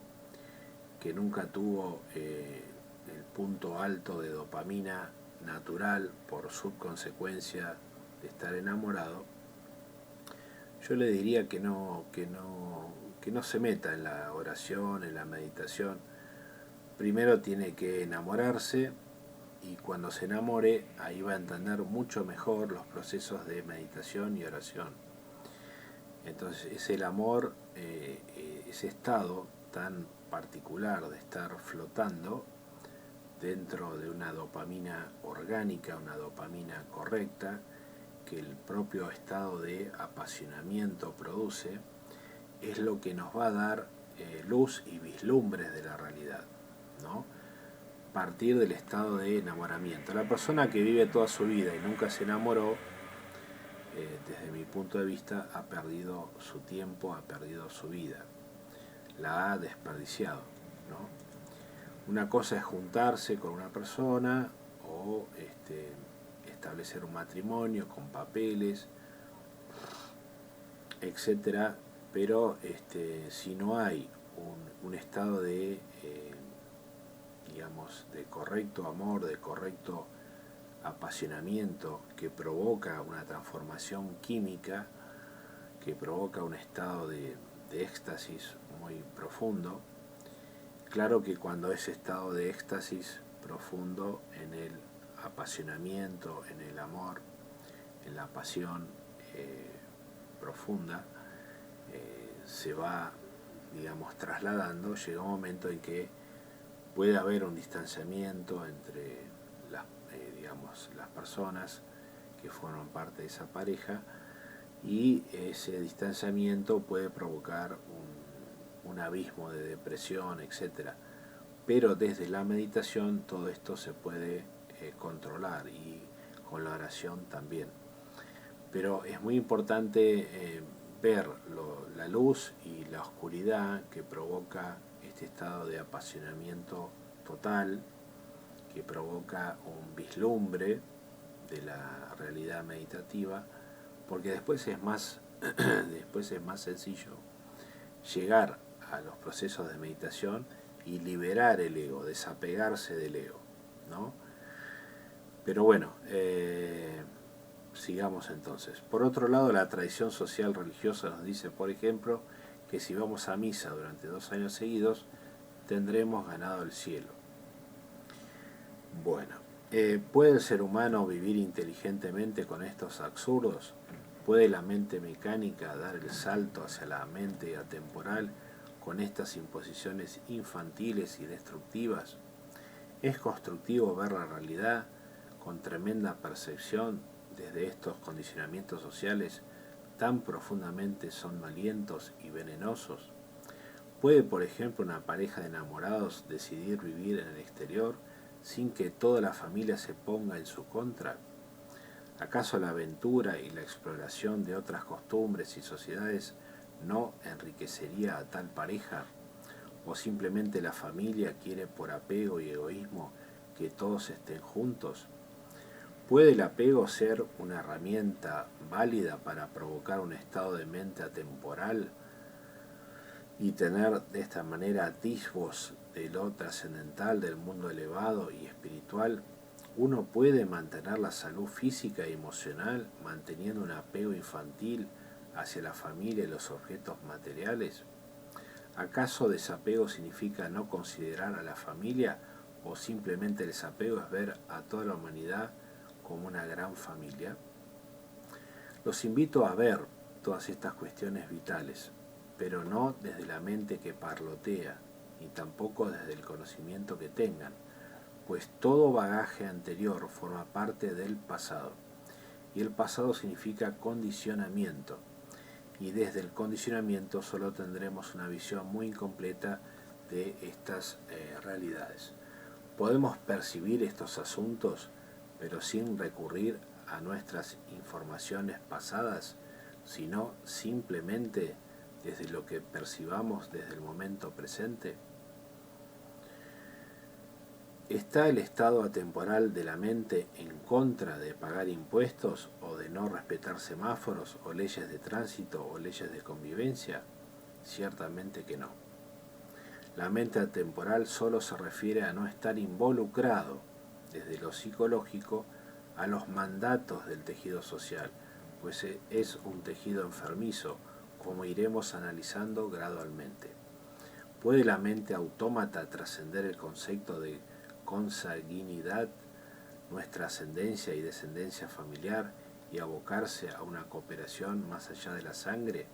que nunca tuvo el punto alto de dopamina natural por subconsecuencia de estar enamorado, yo le diría que no se meta en la oración, en la meditación. Primero tiene que enamorarse y cuando se enamore ahí va a entender mucho mejor los procesos de meditación y oración. Entonces es el amor, ese estado tan particular de estar flotando dentro de una dopamina orgánica, una dopamina correcta, que el propio estado de apasionamiento produce, es lo que nos va a dar luz y vislumbres de la realidad, ¿no? Partir del estado de enamoramiento. La persona que vive toda su vida y nunca se enamoró, desde mi punto de vista, ha perdido su tiempo, ha perdido su vida, la ha desperdiciado, ¿no? Una cosa es juntarse con una persona o establecer un matrimonio con papeles, etcétera, pero si no hay un estado de digamos de correcto amor, de correcto apasionamiento que provoca una transformación química, que provoca un estado de éxtasis muy profundo. Claro que cuando ese estado de éxtasis profundo en el apasionamiento, en el amor, en la pasión profunda, se va, digamos, trasladando, llega un momento en que puede haber un distanciamiento entre las personas que forman parte de esa pareja, y ese distanciamiento puede provocar un abismo de depresión, etc. Pero desde la meditación todo esto se puede controlar, y con la oración también. Pero es muy importante ver la luz y la oscuridad que provoca este estado de apasionamiento total, que provoca un vislumbre de la realidad meditativa, porque después es más sencillo llegar a los procesos de meditación y liberar el ego, desapegarse del ego, ¿no? Pero bueno, sigamos entonces. Por otro lado, la tradición social religiosa nos dice, por ejemplo, que si vamos a misa durante 2 años seguidos, tendremos ganado el cielo. Bueno, ¿puede el ser humano vivir inteligentemente con estos absurdos? ¿Puede la mente mecánica dar el salto hacia la mente atemporal con estas imposiciones infantiles y destructivas? ¿Es constructivo ver la realidad con tremenda percepción desde estos condicionamientos sociales tan profundamente somnolientos y venenosos? ¿Puede, por ejemplo, una pareja de enamorados decidir vivir en el exterior sin que toda la familia se ponga en su contra? ¿Acaso la aventura y la exploración de otras costumbres y sociedades no enriquecería a tal pareja? ¿O simplemente la familia quiere por apego y egoísmo que todos estén juntos? ¿Puede el apego ser una herramienta válida para provocar un estado de mente atemporal y tener de esta manera atisbos de lo trascendental del mundo elevado y espiritual? ¿Uno puede mantener la salud física y emocional manteniendo un apego infantil hacia la familia y los objetos materiales? ¿Acaso desapego significa no considerar a la familia, o simplemente el desapego es ver a toda la humanidad como una gran familia? Los invito a ver todas estas cuestiones vitales, pero no desde la mente que parlotea, ni tampoco desde el conocimiento que tengan, pues todo bagaje anterior forma parte del pasado, y el pasado significa condicionamiento, y desde el condicionamiento solo tendremos una visión muy incompleta de estas realidades. Podemos percibir estos asuntos, pero sin recurrir a nuestras informaciones pasadas, sino simplemente desde lo que percibamos desde el momento presente. ¿Está el estado atemporal de la mente en contra de pagar impuestos o de no respetar semáforos o leyes de tránsito o leyes de convivencia? Ciertamente que no. La mente atemporal solo se refiere a no estar involucrado desde lo psicológico a los mandatos del tejido social, pues es un tejido enfermizo, como iremos analizando gradualmente. ¿Puede la mente autómata trascender el concepto de consanguinidad, nuestra ascendencia y descendencia familiar, y abocarse a una cooperación más allá de la sangre?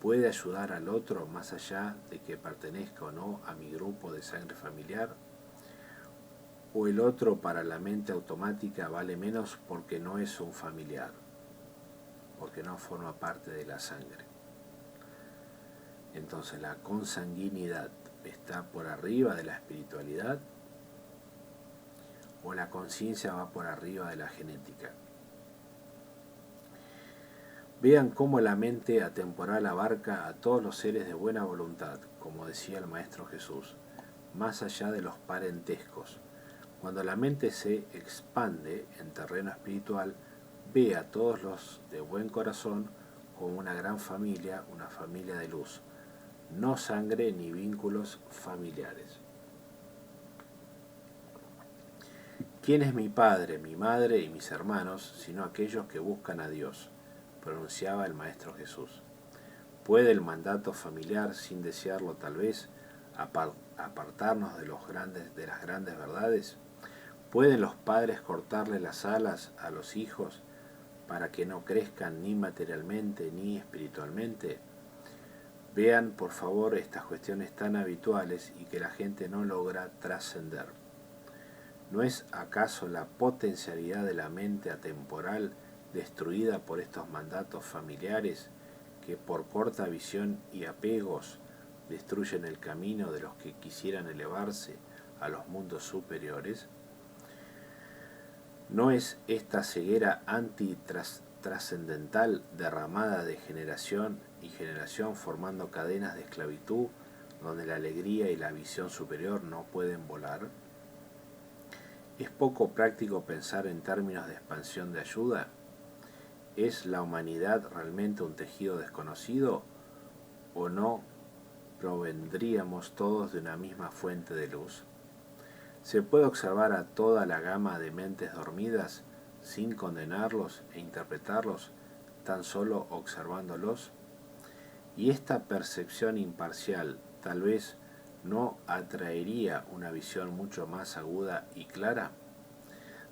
¿Puede ayudar al otro más allá de que pertenezca o no a mi grupo de sangre familiar? ¿O el otro para la mente automática vale menos porque no es un familiar, porque no forma parte de la sangre? Entonces la consanguinidad está por arriba de la espiritualidad, o la conciencia va por arriba de la genética. Vean cómo la mente atemporal abarca a todos los seres de buena voluntad, como decía el Maestro Jesús, más allá de los parentescos. Cuando la mente se expande en terreno espiritual, ve a todos los de buen corazón como una gran familia, una familia de luz, no sangre ni vínculos familiares. ¿Quién es mi padre, mi madre y mis hermanos, sino aquellos que buscan a Dios?, pronunciaba el Maestro Jesús. ¿Puede el mandato familiar, sin desearlo tal vez, apartarnos de las grandes verdades? ¿Pueden los padres cortarle las alas a los hijos para que no crezcan ni materialmente ni espiritualmente? Vean por favor estas cuestiones tan habituales y que la gente no logra trascender. ¿No es acaso la potencialidad de la mente atemporal destruida por estos mandatos familiares que por corta visión y apegos destruyen el camino de los que quisieran elevarse a los mundos superiores? ¿No es esta ceguera antitrascendental derramada de generación y generación formando cadenas de esclavitud donde la alegría y la visión superior no pueden volar? ¿Es poco práctico pensar en términos de expansión de ayuda? ¿Es la humanidad realmente un tejido desconocido o no provendríamos todos de una misma fuente de luz? ¿Se puede observar a toda la gama de mentes dormidas sin condenarlos e interpretarlos, tan solo observándolos? ¿Y esta percepción imparcial tal vez no atraería una visión mucho más aguda y clara?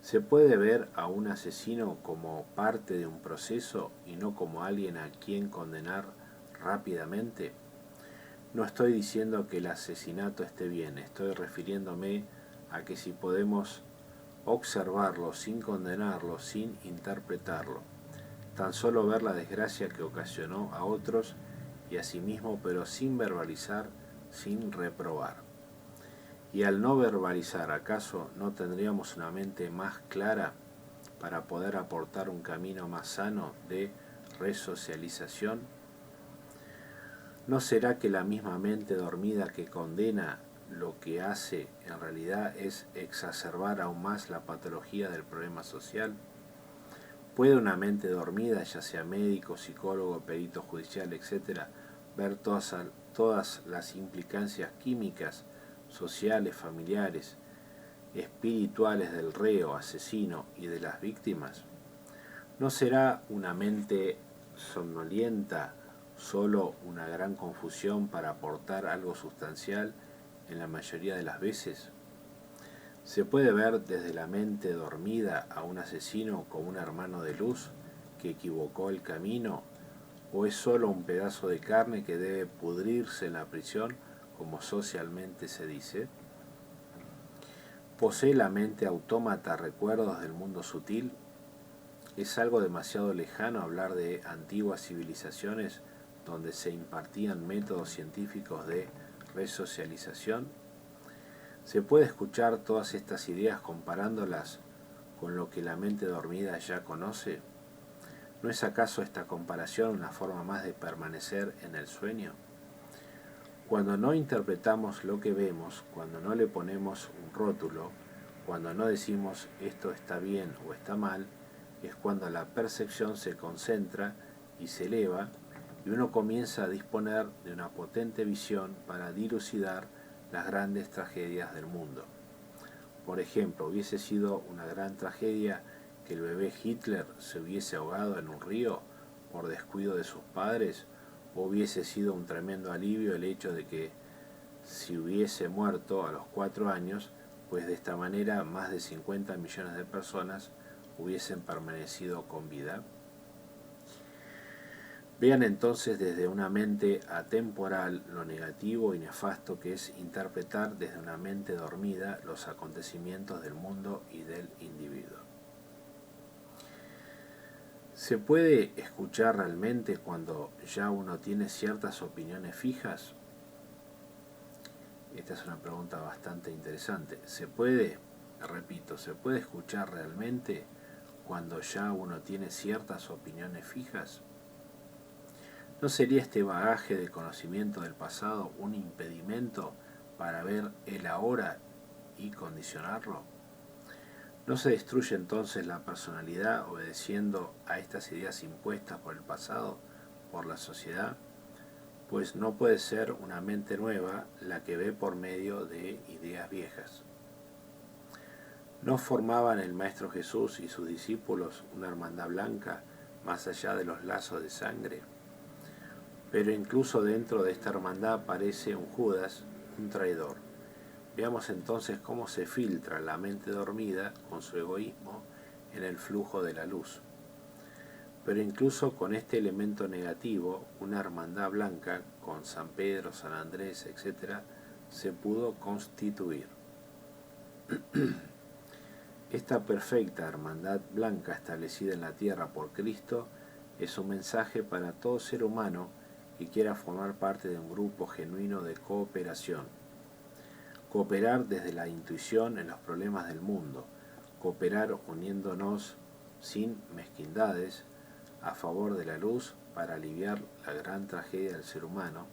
¿Se puede ver a un asesino como parte de un proceso y no como alguien a quien condenar rápidamente? No estoy diciendo que el asesinato esté bien, estoy refiriéndome a que si podemos observarlo sin condenarlo, sin interpretarlo, tan solo ver la desgracia que ocasionó a otros y a sí mismo, pero sin verbalizar, sin reprobar. Y al no verbalizar, ¿acaso no tendríamos una mente más clara para poder aportar un camino más sano de resocialización? ¿No será que la misma mente dormida que condena lo que hace en realidad es exacerbar aún más la patología del problema social? ¿Puede una mente dormida, ya sea médico, psicólogo, perito judicial, etc., ver todas las implicancias químicas, sociales, familiares, espirituales del reo, asesino y de las víctimas? ¿No será una mente somnolienta solo una gran confusión para aportar algo sustancial en la mayoría de las veces? ¿Se puede ver desde la mente dormida a un asesino como un hermano de luz que equivocó el camino ¿O es solo un pedazo de carne que debe pudrirse en la prisión, como socialmente se dice? ¿Posee la mente autómata recuerdos del mundo sutil? ¿Es algo demasiado lejano hablar de antiguas civilizaciones donde se impartían métodos científicos de resocialización? ¿Se puede escuchar todas estas ideas comparándolas con lo que la mente dormida ya conoce? ¿No es acaso esta comparación una forma más de permanecer en el sueño? Cuando no interpretamos lo que vemos, cuando no le ponemos un rótulo, cuando no decimos esto está bien o está mal, es cuando la percepción se concentra y se eleva y uno comienza a disponer de una potente visión para dilucidar las grandes tragedias del mundo. Por ejemplo, hubiese sido una gran tragedia que el bebé Hitler se hubiese ahogado en un río por descuido de sus padres, o hubiese sido un tremendo alivio el hecho de que si hubiese muerto a los 4 años, pues de esta manera más de 50 millones de personas hubiesen permanecido con vida. Vean entonces desde una mente atemporal lo negativo y nefasto que es interpretar desde una mente dormida los acontecimientos del mundo y del individuo. ¿Se puede escuchar realmente cuando ya uno tiene ciertas opiniones fijas? Esta es una pregunta bastante interesante. ¿Se puede, repito, se puede escuchar realmente cuando ya uno tiene ciertas opiniones fijas? ¿No sería este bagaje de conocimiento del pasado un impedimento para ver el ahora y condicionarlo? ¿No se destruye entonces la personalidad obedeciendo a estas ideas impuestas por el pasado, por la sociedad? Pues no puede ser una mente nueva la que ve por medio de ideas viejas. ¿No formaban el Maestro Jesús y sus discípulos una hermandad blanca más allá de los lazos de sangre? Pero incluso dentro de esta hermandad aparece un Judas, un traidor. Veamos entonces cómo se filtra la mente dormida con su egoísmo en el flujo de la luz. Pero incluso con este elemento negativo, una hermandad blanca con San Pedro, San Andrés, etc., se pudo constituir. Esta perfecta hermandad blanca establecida en la tierra por Cristo es un mensaje para todo ser humano que quiera formar parte de un grupo genuino de cooperación. Cooperar desde la intuición en los problemas del mundo, cooperar uniéndonos sin mezquindades a favor de la luz para aliviar la gran tragedia del ser humano,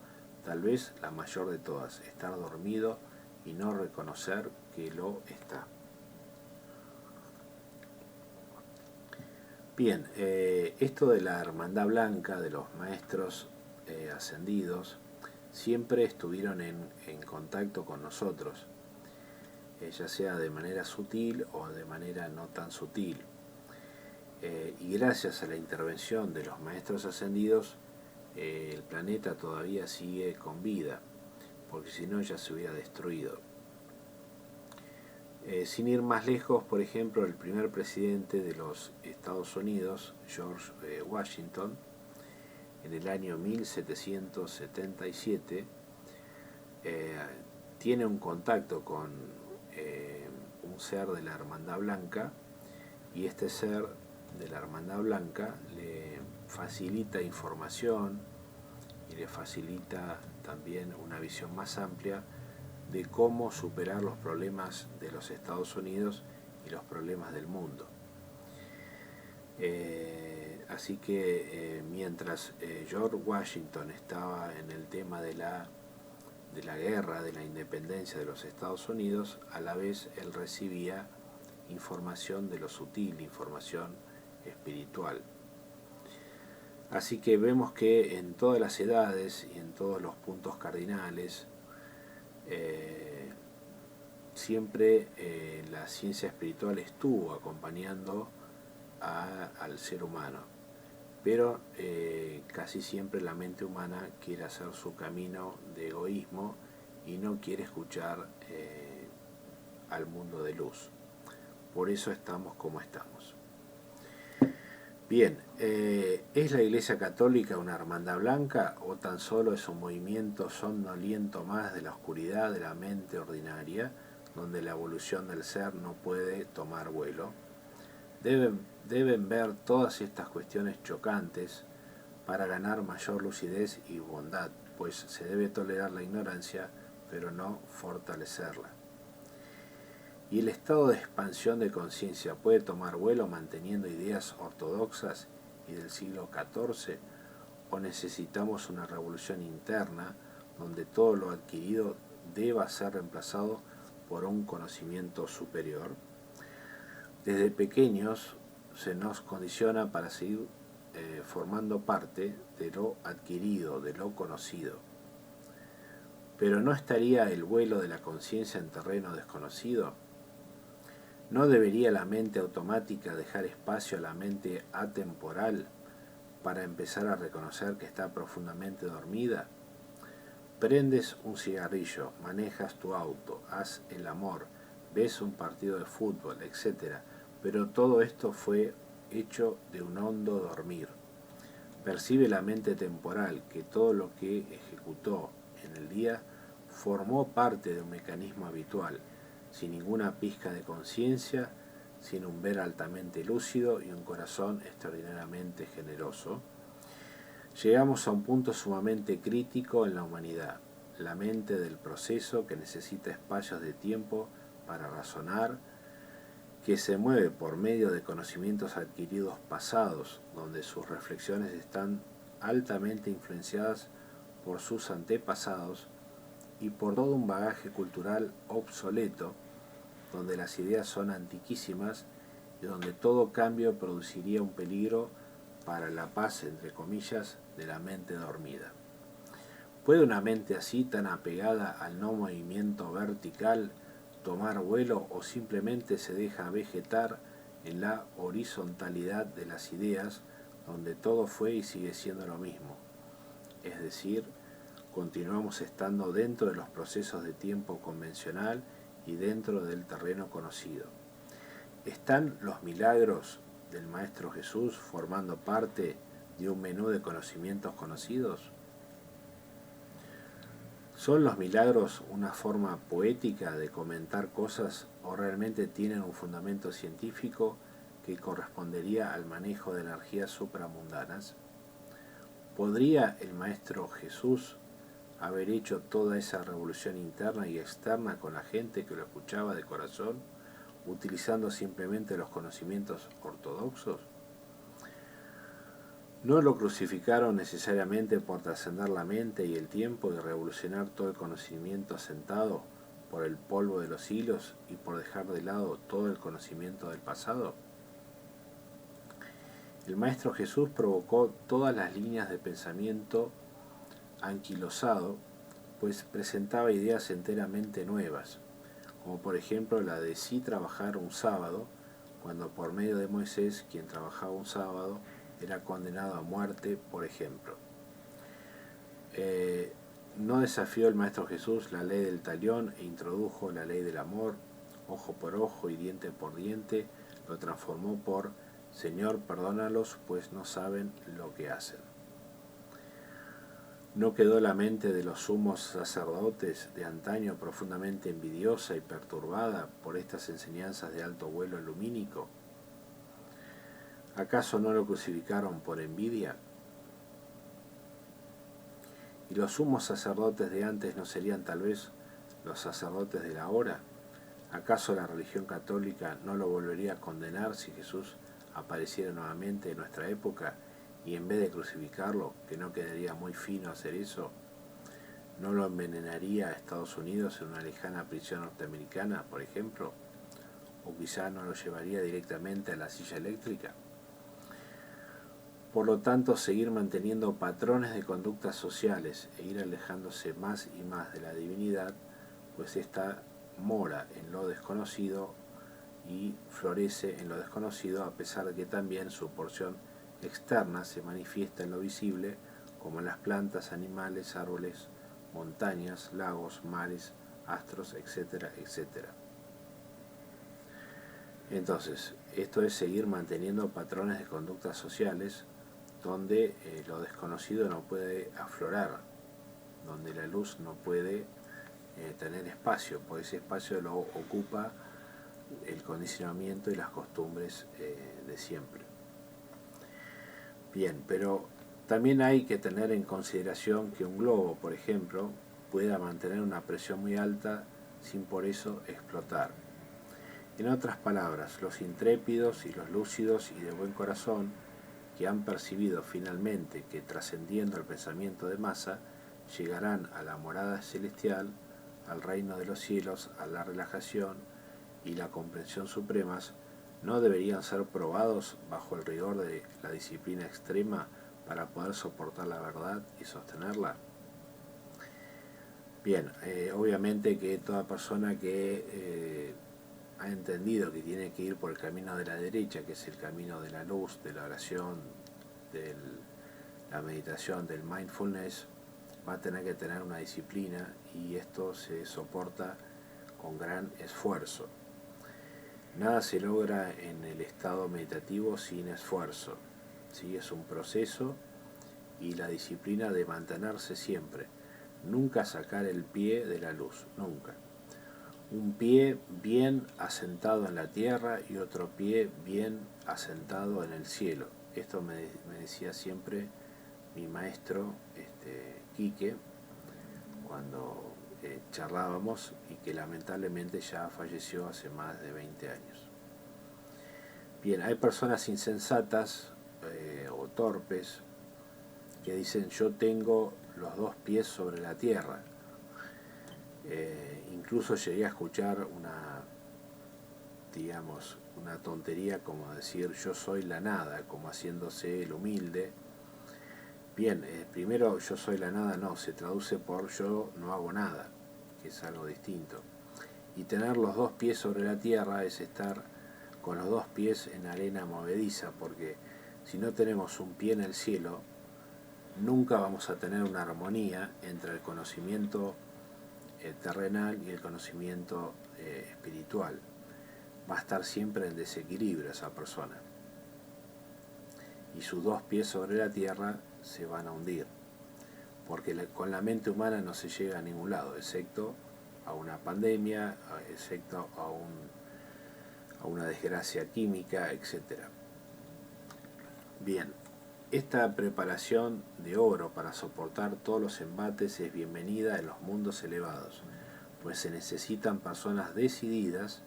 tal vez la mayor de todas, estar dormido y no reconocer que lo está. Bien, esto de la hermandad blanca, de los maestros ascendidos, siempre estuvieron en contacto con nosotros, ya sea de manera sutil o de manera no tan sutil. Y gracias a la intervención de los maestros ascendidos, el planeta todavía sigue con vida, porque si no ya se hubiera destruido. Sin ir más lejos, por ejemplo, el primer presidente de los Estados Unidos, George Washington, en el año 1777, tiene un contacto con un ser de la Hermandad Blanca, y este ser de la Hermandad Blanca le facilita información y le facilita también una visión más amplia de cómo superar los problemas de los Estados Unidos y los problemas del mundo. Así que mientras George Washington estaba en el tema de la guerra, de la independencia de los Estados Unidos, a la vez él recibía información de lo sutil, información espiritual. Así que vemos que en todas las edades y en todos los puntos cardinales, siempre la ciencia espiritual estuvo acompañando al ser humano, pero casi siempre la mente humana quiere hacer su camino de egoísmo y no quiere escuchar al mundo de luz. Por eso estamos como estamos. Bien, ¿es la Iglesia Católica una hermandad blanca o tan solo es un movimiento somnoliento más de la oscuridad de la mente ordinaria, donde la evolución del ser no puede tomar vuelo? Deben ver todas estas cuestiones chocantes para ganar mayor lucidez y bondad, pues se debe tolerar la ignorancia, pero no fortalecerla. ¿Y el estado de expansión de conciencia puede tomar vuelo manteniendo ideas ortodoxas y del siglo XIV? ¿O necesitamos una revolución interna donde todo lo adquirido deba ser reemplazado por un conocimiento superior? Desde pequeños se nos condiciona para seguir formando parte de lo adquirido, de lo conocido. Pero ¿no estaría el vuelo de la conciencia en terreno desconocido? ¿No debería la mente automática dejar espacio a la mente atemporal para empezar a reconocer que está profundamente dormida? Prendes un cigarrillo, manejas tu auto, haz el amor, ves un partido de fútbol, etc. Pero todo esto fue hecho de un hondo dormir. Percibe la mente temporal que todo lo que ejecutó en el día formó parte de un mecanismo habitual, sin ninguna pizca de conciencia, sin un ver altamente lúcido y un corazón extraordinariamente generoso. Llegamos a un punto sumamente crítico en la humanidad, la mente del proceso que necesita espacios de tiempo para razonar, que se mueve por medio de conocimientos adquiridos pasados, donde sus reflexiones están altamente influenciadas por sus antepasados y por todo un bagaje cultural obsoleto, donde las ideas son antiquísimas y donde todo cambio produciría un peligro para la paz, entre comillas, de la mente dormida. ¿Puede una mente así, tan apegada al no movimiento vertical, tomar vuelo o simplemente se deja vegetar en la horizontalidad de las ideas, donde todo fue y sigue siendo lo mismo? Es decir, continuamos estando dentro de los procesos de tiempo convencional y dentro del terreno conocido. ¿Están los milagros del Maestro Jesús formando parte de un menú de conocimientos conocidos? ¿Son los milagros una forma poética de comentar cosas o realmente tienen un fundamento científico que correspondería al manejo de energías supramundanas? ¿Podría el Maestro Jesús haber hecho toda esa revolución interna y externa con la gente que lo escuchaba de corazón, utilizando simplemente los conocimientos ortodoxos? No lo crucificaron necesariamente por trascender la mente y el tiempo y revolucionar todo el conocimiento asentado por el polvo de los hilos y por dejar de lado todo el conocimiento del pasado. El Maestro Jesús provocó todas las líneas de pensamiento anquilosado, pues presentaba ideas enteramente nuevas, como por ejemplo la de sí trabajar un sábado, cuando por medio de Moisés quien trabajaba un sábado era condenado a muerte, por ejemplo. No desafió el Maestro Jesús la ley del talión e introdujo la ley del amor, ojo por ojo y diente por diente, lo transformó por Señor, perdónalos, pues no saben lo que hacen. ¿No quedó la mente de los sumos sacerdotes de antaño profundamente envidiosa y perturbada por estas enseñanzas de alto vuelo lumínico? ¿Acaso no lo crucificaron por envidia? ¿Y los sumos sacerdotes de antes no serían tal vez los sacerdotes de la hora? ¿Acaso la religión católica no lo volvería a condenar si Jesús apareciera nuevamente en nuestra época y en vez de crucificarlo, que no quedaría muy fino hacer eso, no lo envenenaría a Estados Unidos en una lejana prisión norteamericana, por ejemplo? ¿O quizá no lo llevaría directamente a la silla eléctrica? Por lo tanto, seguir manteniendo patrones de conductas sociales e ir alejándose más y más de la divinidad, pues ésta mora en lo desconocido y florece en lo desconocido, a pesar de que también su porción externa se manifiesta en lo visible, como en las plantas, animales, árboles, montañas, lagos, mares, astros, etcétera, etcétera. Entonces, esto es seguir manteniendo patrones de conductas sociales donde lo desconocido no puede aflorar, donde la luz no puede tener espacio, porque ese espacio lo ocupa el condicionamiento y las costumbres de siempre. Bien, pero también hay que tener en consideración que un globo, por ejemplo, pueda mantener una presión muy alta sin por eso explotar. En otras palabras, los intrépidos y los lúcidos y de buen corazón, que han percibido finalmente que trascendiendo el pensamiento de masa, llegarán a la morada celestial, al reino de los cielos, a la relajación y la comprensión supremas, no deberían ser probados bajo el rigor de la disciplina extrema para poder soportar la verdad y sostenerla. Bien, obviamente que toda persona que ha entendido que tiene que ir por el camino de la derecha, que es el camino de la luz, de la oración, de la meditación, del mindfulness, va a tener que tener una disciplina, y esto se soporta con gran esfuerzo. Nada se logra en el estado meditativo sin esfuerzo, ¿sí? Es un proceso, y la disciplina de mantenerse siempre, nunca sacar el pie de la luz, nunca. Un pie bien asentado en la tierra y otro pie bien asentado en el cielo. Esto me decía siempre mi maestro Quique cuando charlábamos, y que lamentablemente ya falleció hace más de 20 años. Bien, hay personas insensatas o torpes que dicen: yo tengo los dos pies sobre la tierra. Incluso llegué a escuchar una tontería como decir: yo soy la nada, como haciéndose el humilde. Bien, primero, yo soy la nada no, se traduce por yo no hago nada, que es algo distinto. Y tener los dos pies sobre la tierra es estar con los dos pies en arena movediza, porque si no tenemos un pie en el cielo, nunca vamos a tener una armonía entre el conocimiento terrenal y el conocimiento espiritual. Va a estar siempre en desequilibrio esa persona, y sus dos pies sobre la tierra se van a hundir, porque con la mente humana no se llega a ningún lado, excepto a una pandemia, excepto a una desgracia química, etc. Bien, esta preparación de oro para soportar todos los embates es bienvenida en los mundos elevados, pues se necesitan personas decididas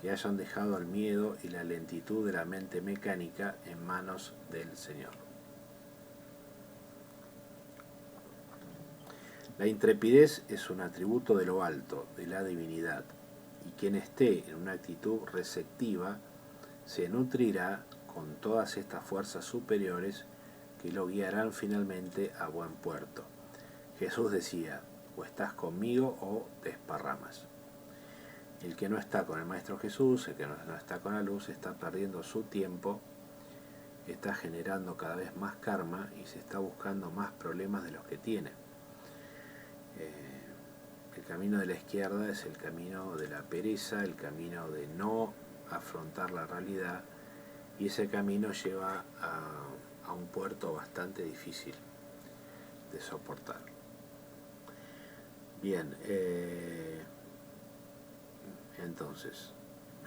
que hayan dejado el miedo y la lentitud de la mente mecánica en manos del Señor. La intrepidez es un atributo de lo alto, de la divinidad, y quien esté en una actitud receptiva se nutrirá con todas estas fuerzas superiores que lo guiarán finalmente a buen puerto. Jesús decía: o estás conmigo o te esparramas. El que no está con el Maestro Jesús, el que no está con la luz, está perdiendo su tiempo, está generando cada vez más karma y se está buscando más problemas de los que tiene. El camino de la izquierda es el camino de la pereza, el camino de no afrontar la realidad, y ese camino lleva a un puerto bastante difícil de soportar. Bien, entonces,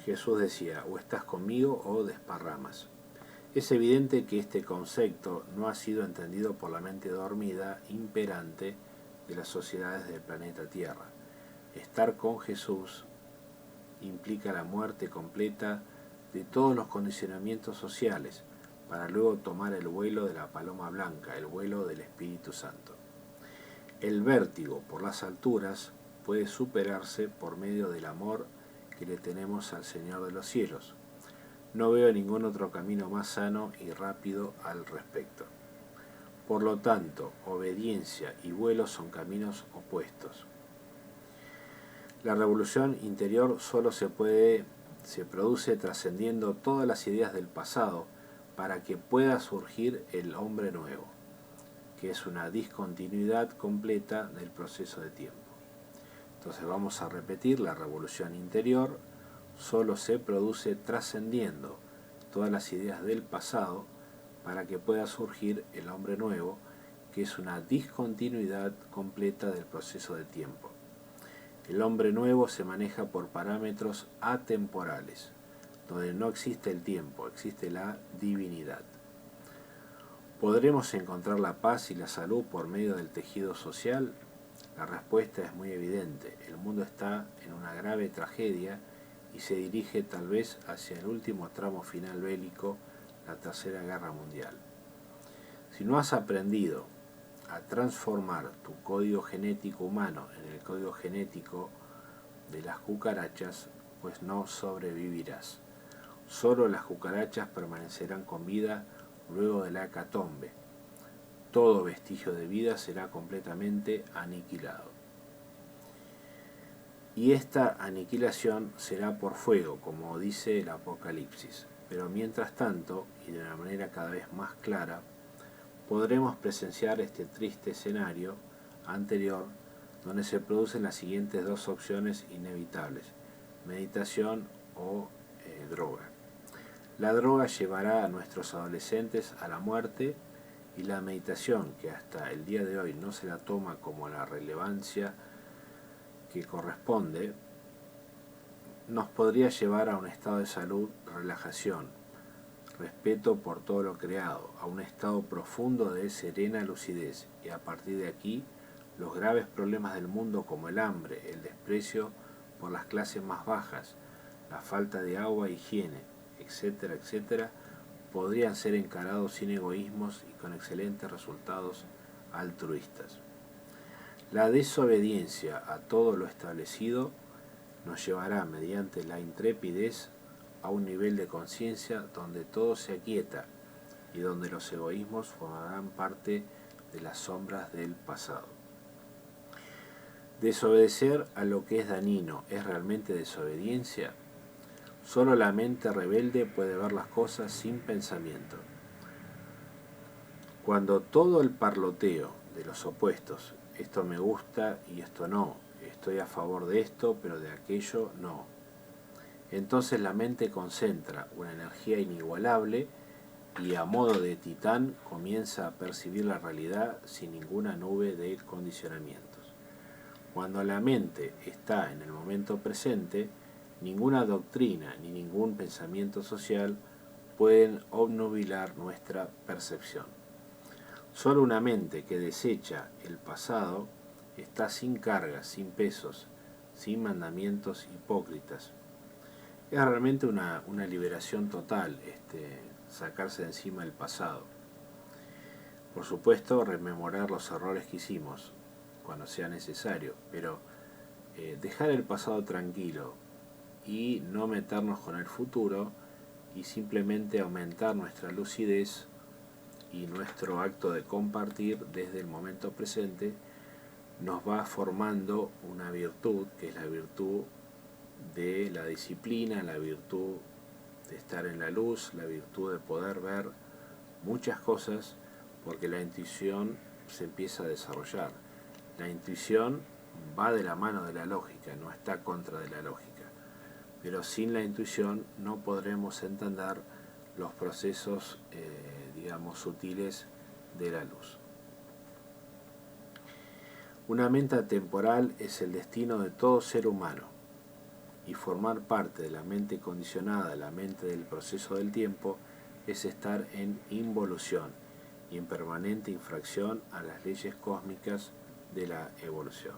Jesús decía: o estás conmigo o desparramas. Es evidente que este concepto no ha sido entendido por la mente dormida imperante de las sociedades del planeta Tierra. Estar con Jesús implica la muerte completa de todos los condicionamientos sociales, para luego tomar el vuelo de la paloma blanca, el vuelo del Espíritu Santo. El vértigo por las alturas puede superarse por medio del amor que le tenemos al Señor de los cielos. No veo ningún otro camino más sano y rápido al respecto. Por lo tanto, obediencia y vuelo son caminos opuestos. La revolución interior solo se produce trascendiendo todas las ideas del pasado para que pueda surgir el hombre nuevo, que es una discontinuidad completa del proceso de tiempo. Entonces vamos a repetir: la revolución interior solo se produce trascendiendo todas las ideas del pasado para que pueda surgir el hombre nuevo, que es una discontinuidad completa del proceso de tiempo. El hombre nuevo se maneja por parámetros atemporales, donde no existe el tiempo, existe la divinidad. ¿Podremos encontrar la paz y la salud por medio del tejido social? La respuesta es muy evidente. El mundo está en una grave tragedia y se dirige tal vez hacia el último tramo final bélico, la Tercera Guerra Mundial. Si no has aprendido a transformar tu código genético humano en el código genético de las cucarachas, pues no sobrevivirás. Solo las cucarachas permanecerán con vida luego de la hecatombe. Todo vestigio de vida será completamente aniquilado. Y esta aniquilación será por fuego, como dice el Apocalipsis. Pero mientras tanto, y de una manera cada vez más clara, podremos presenciar este triste escenario anterior, donde se producen las siguientes dos opciones inevitables: meditación o droga. La droga llevará a nuestros adolescentes a la muerte, y la meditación, que hasta el día de hoy no se la toma como la relevancia que corresponde, nos podría llevar a un estado de salud, relajación, respeto por todo lo creado, a un estado profundo de serena lucidez, y a partir de aquí los graves problemas del mundo como el hambre, el desprecio por las clases más bajas, la falta de agua e higiene, etcétera, etcétera, podrían ser encarados sin egoísmos y con excelentes resultados altruistas. La desobediencia a todo lo establecido nos llevará mediante la intrepidez a un nivel de conciencia donde todo se aquieta y donde los egoísmos formarán parte de las sombras del pasado. Desobedecer a lo que es dañino es realmente desobediencia. Solo la mente rebelde puede ver las cosas sin pensamiento. Cuando todo el parloteo de los opuestos, esto me gusta y esto no, estoy a favor de esto pero de aquello no, entonces la mente concentra una energía inigualable y a modo de titán comienza a percibir la realidad sin ninguna nube de condicionamientos. Cuando la mente está en el momento presente, ninguna doctrina ni ningún pensamiento social pueden obnubilar nuestra percepción. Solo una mente que desecha el pasado está sin cargas, sin pesos, sin mandamientos hipócritas. Es realmente una liberación total sacarse de encima el pasado. Por supuesto, rememorar los errores que hicimos cuando sea necesario, pero dejar el pasado tranquilo y no meternos con el futuro y simplemente aumentar nuestra lucidez y nuestro acto de compartir desde el momento presente nos va formando una virtud, que es la virtud de la disciplina, la virtud de estar en la luz, la virtud de poder ver muchas cosas, porque la intuición se empieza a desarrollar. La intuición va de la mano de la lógica, no está contra de la lógica. Pero sin la intuición no podremos entender los procesos, sutiles de la luz. Una mente atemporal es el destino de todo ser humano, y formar parte de la mente condicionada, la mente del proceso del tiempo, es estar en involución y en permanente infracción a las leyes cósmicas de la evolución.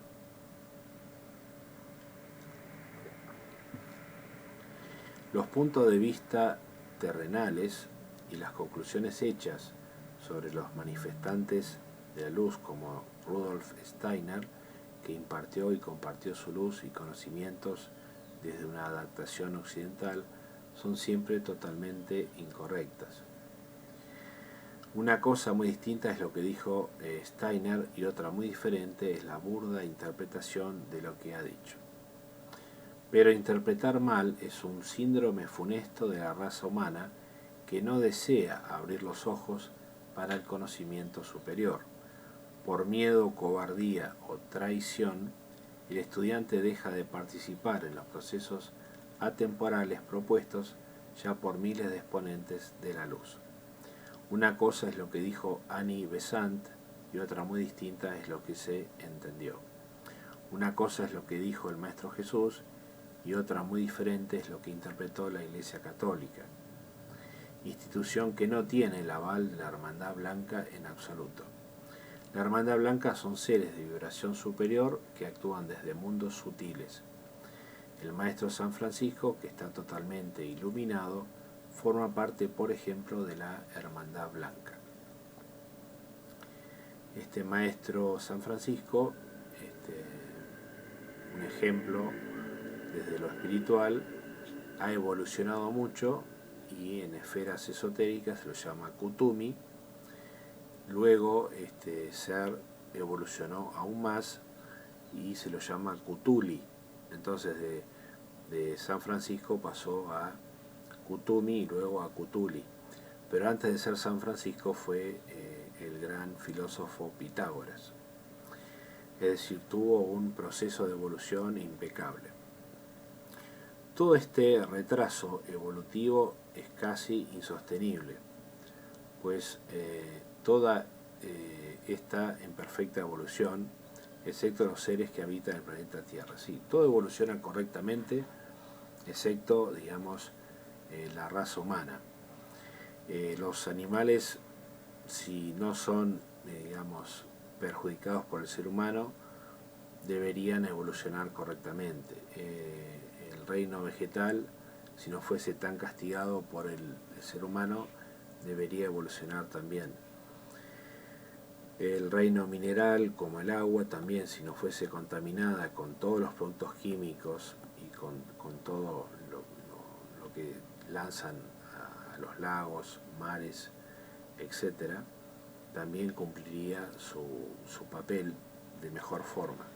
Los puntos de vista terrenales y las conclusiones hechas sobre los manifestantes de la luz como Rudolf Steiner, que impartió y compartió su luz y conocimientos desde una adaptación occidental, son siempre totalmente incorrectas. Una cosa muy distinta es lo que dijo Steiner y otra muy diferente es la burda interpretación de lo que ha dicho. Pero interpretar mal es un síndrome funesto de la raza humana que no desea abrir los ojos para el conocimiento superior. Por miedo, cobardía o traición, el estudiante deja de participar en los procesos atemporales propuestos ya por miles de exponentes de la luz. Una cosa es lo que dijo Annie Besant y otra muy distinta es lo que se entendió. Una cosa es lo que dijo el Maestro Jesús y otra muy diferente es lo que interpretó la Iglesia Católica, institución que no tiene el aval de la Hermandad Blanca en absoluto. La Hermandad Blanca son seres de vibración superior que actúan desde mundos sutiles. El Maestro San Francisco, que está totalmente iluminado, forma parte, por ejemplo, de la Hermandad Blanca. Este Maestro San Francisco, un ejemplo desde lo espiritual, ha evolucionado mucho y en esferas esotéricas se lo llama Kutumi. Luego este ser evolucionó aún más y se lo llama Cthulhi. Entonces de San Francisco pasó a Kutumi y luego a Cthulhi. Pero antes de ser San Francisco fue el gran filósofo Pitágoras. Es decir, tuvo un proceso de evolución impecable. Todo este retraso evolutivo es casi insostenible, pues toda está en perfecta evolución, excepto los seres que habitan el planeta Tierra. Sí, todo evoluciona correctamente, excepto, digamos, la raza humana. Los animales, si no son, digamos, perjudicados por el ser humano, deberían evolucionar correctamente. El reino vegetal, si no fuese tan castigado por el ser humano, debería evolucionar también. El reino mineral, como el agua, también, si no fuese contaminada con todos los productos químicos y con todo lo que lanzan a los lagos, mares, etc., también cumpliría su papel de mejor forma.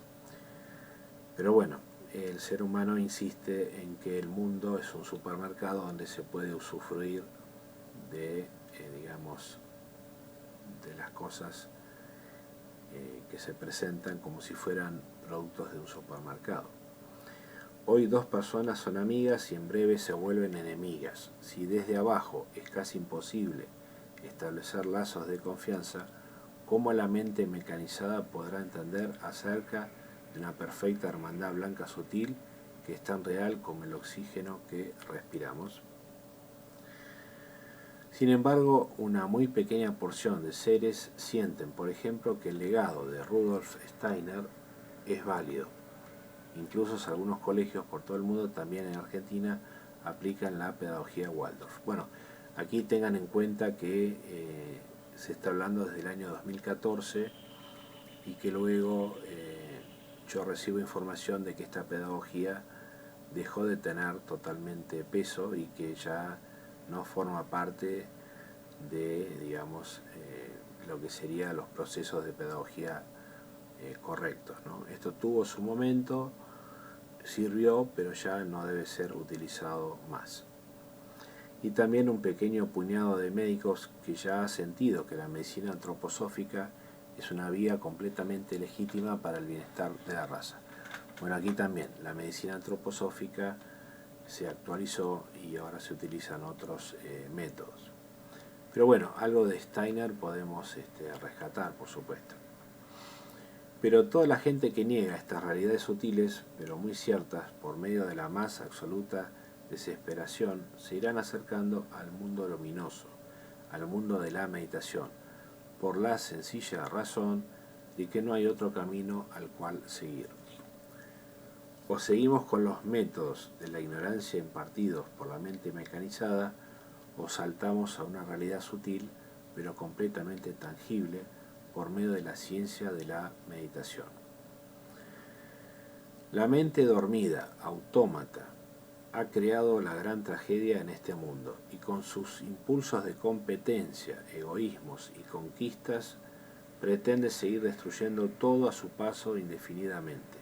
Pero bueno, el ser humano insiste en que el mundo es un supermercado donde se puede usufruir de, digamos, de las cosas que se presentan como si fueran productos de un supermercado. Hoy dos personas son amigas y en breve se vuelven enemigas. Si desde abajo es casi imposible establecer lazos de confianza, ¿cómo la mente mecanizada podrá entender acerca de una perfecta hermandad blanca sutil que es tan real como el oxígeno que respiramos? Sin embargo, una muy pequeña porción de seres sienten, por ejemplo, que el legado de Rudolf Steiner es válido. Incluso algunos colegios por todo el mundo, también en Argentina, aplican la pedagogía Waldorf. Bueno, aquí tengan en cuenta que se está hablando desde el año 2014 y que luego yo recibo información de que esta pedagogía dejó de tener totalmente peso y que ya no forma parte de, digamos, lo que serían los procesos de pedagogía correctos, ¿no? Esto tuvo su momento, sirvió, pero ya no debe ser utilizado más. Y también un pequeño puñado de médicos que ya ha sentido que la medicina antroposófica es una vía completamente legítima para el bienestar de la raza. Bueno, aquí también la medicina antroposófica se actualizó y ahora se utilizan otros métodos. Pero bueno, algo de Steiner podemos rescatar, por supuesto. Pero toda la gente que niega estas realidades sutiles, pero muy ciertas, por medio de la más absoluta desesperación, se irán acercando al mundo luminoso, al mundo de la meditación, por la sencilla razón de que no hay otro camino al cual seguir. O seguimos con los métodos de la ignorancia impartidos por la mente mecanizada, o saltamos a una realidad sutil, pero completamente tangible, por medio de la ciencia de la meditación. La mente dormida, autómata, ha creado la gran tragedia en este mundo y con sus impulsos de competencia, egoísmos y conquistas pretende seguir destruyendo todo a su paso indefinidamente.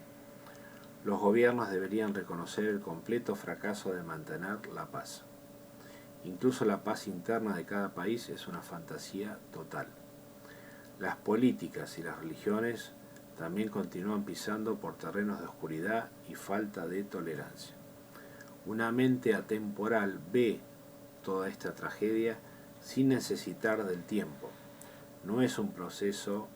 Los gobiernos deberían reconocer el completo fracaso de mantener la paz. Incluso la paz interna de cada país es una fantasía total. Las políticas y las religiones también continúan pisando por terrenos de oscuridad y falta de tolerancia. Una mente atemporal ve toda esta tragedia sin necesitar del tiempo. No es preciso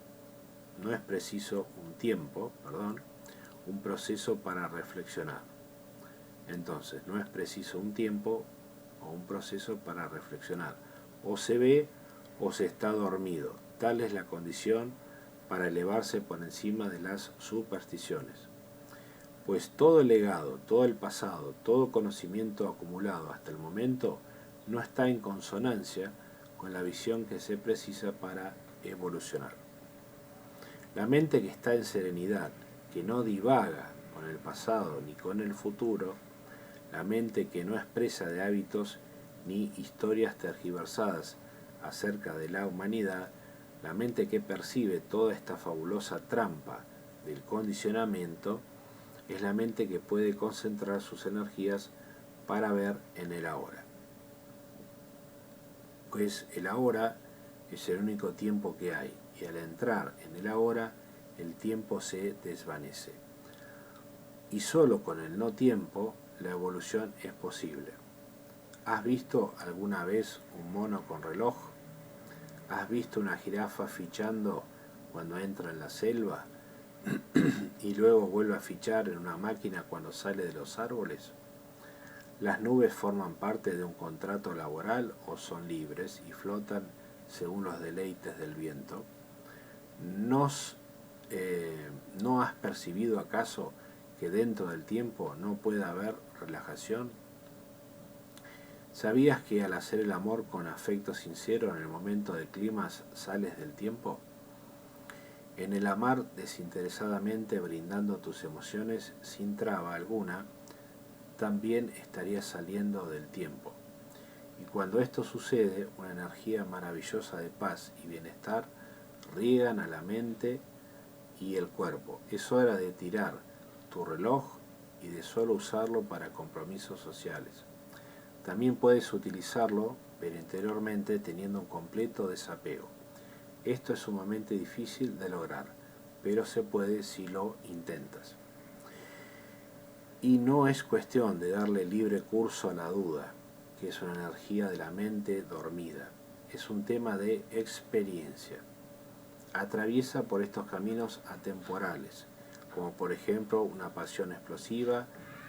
un proceso para reflexionar. Entonces, no es preciso un tiempo o un proceso para reflexionar. O se ve o se está dormido. Tal es la condición para elevarse por encima de las supersticiones. Pues todo el legado, todo el pasado, todo conocimiento acumulado hasta el momento no está en consonancia con la visión que se precisa para evolucionar. La mente que está en serenidad, que no divaga con el pasado ni con el futuro, la mente que no expresa de hábitos ni historias tergiversadas acerca de la humanidad, la mente que percibe toda esta fabulosa trampa del condicionamiento, es la mente que puede concentrar sus energías para ver en el ahora. Pues el ahora es el único tiempo que hay, y al entrar en el ahora, el tiempo se desvanece. Y solo con el no tiempo, la evolución es posible. ¿Has visto alguna vez un mono con reloj? ¿Has visto una jirafa fichando cuando entra en la selva y luego vuelve a fichar en una máquina cuando sale de los árboles? ¿Las nubes forman parte de un contrato laboral o son libres y flotan según los deleites del viento? ¿No has percibido acaso que dentro del tiempo no puede haber relajación? ¿Sabías que al hacer el amor con afecto sincero en el momento de climas sales del tiempo? En el amar desinteresadamente brindando tus emociones sin traba alguna, también estarías saliendo del tiempo. Y cuando esto sucede, una energía maravillosa de paz y bienestar riegan a la mente y el cuerpo. Es hora de tirar tu reloj y de solo usarlo para compromisos sociales. También puedes utilizarlo, pero interiormente teniendo un completo desapego. Esto es sumamente difícil de lograr, pero se puede si lo intentas. Y no es cuestión de darle libre curso a la duda, que es una energía de la mente dormida. Es un tema de experiencia. Atraviesa por estos caminos atemporales, como por ejemplo una pasión explosiva,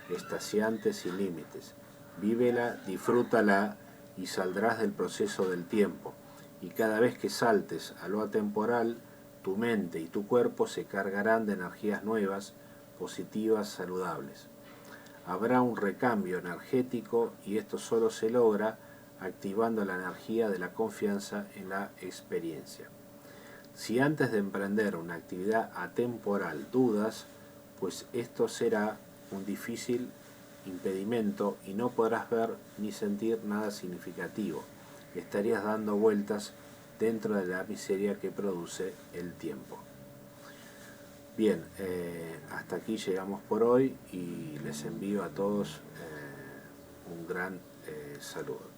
extasiante sin límites. Vívela, disfrútala y saldrás del proceso del tiempo. Y cada vez que saltes a lo atemporal, tu mente y tu cuerpo se cargarán de energías nuevas, positivas, saludables. Habrá un recambio energético y esto solo se logra activando la energía de la confianza en la experiencia. Si antes de emprender una actividad atemporal dudas, pues esto será un difícil impedimento y no podrás ver ni sentir nada significativo. Estarías dando vueltas dentro de la miseria que produce el tiempo. Bien, hasta aquí llegamos por hoy y les envío a todos un gran saludo.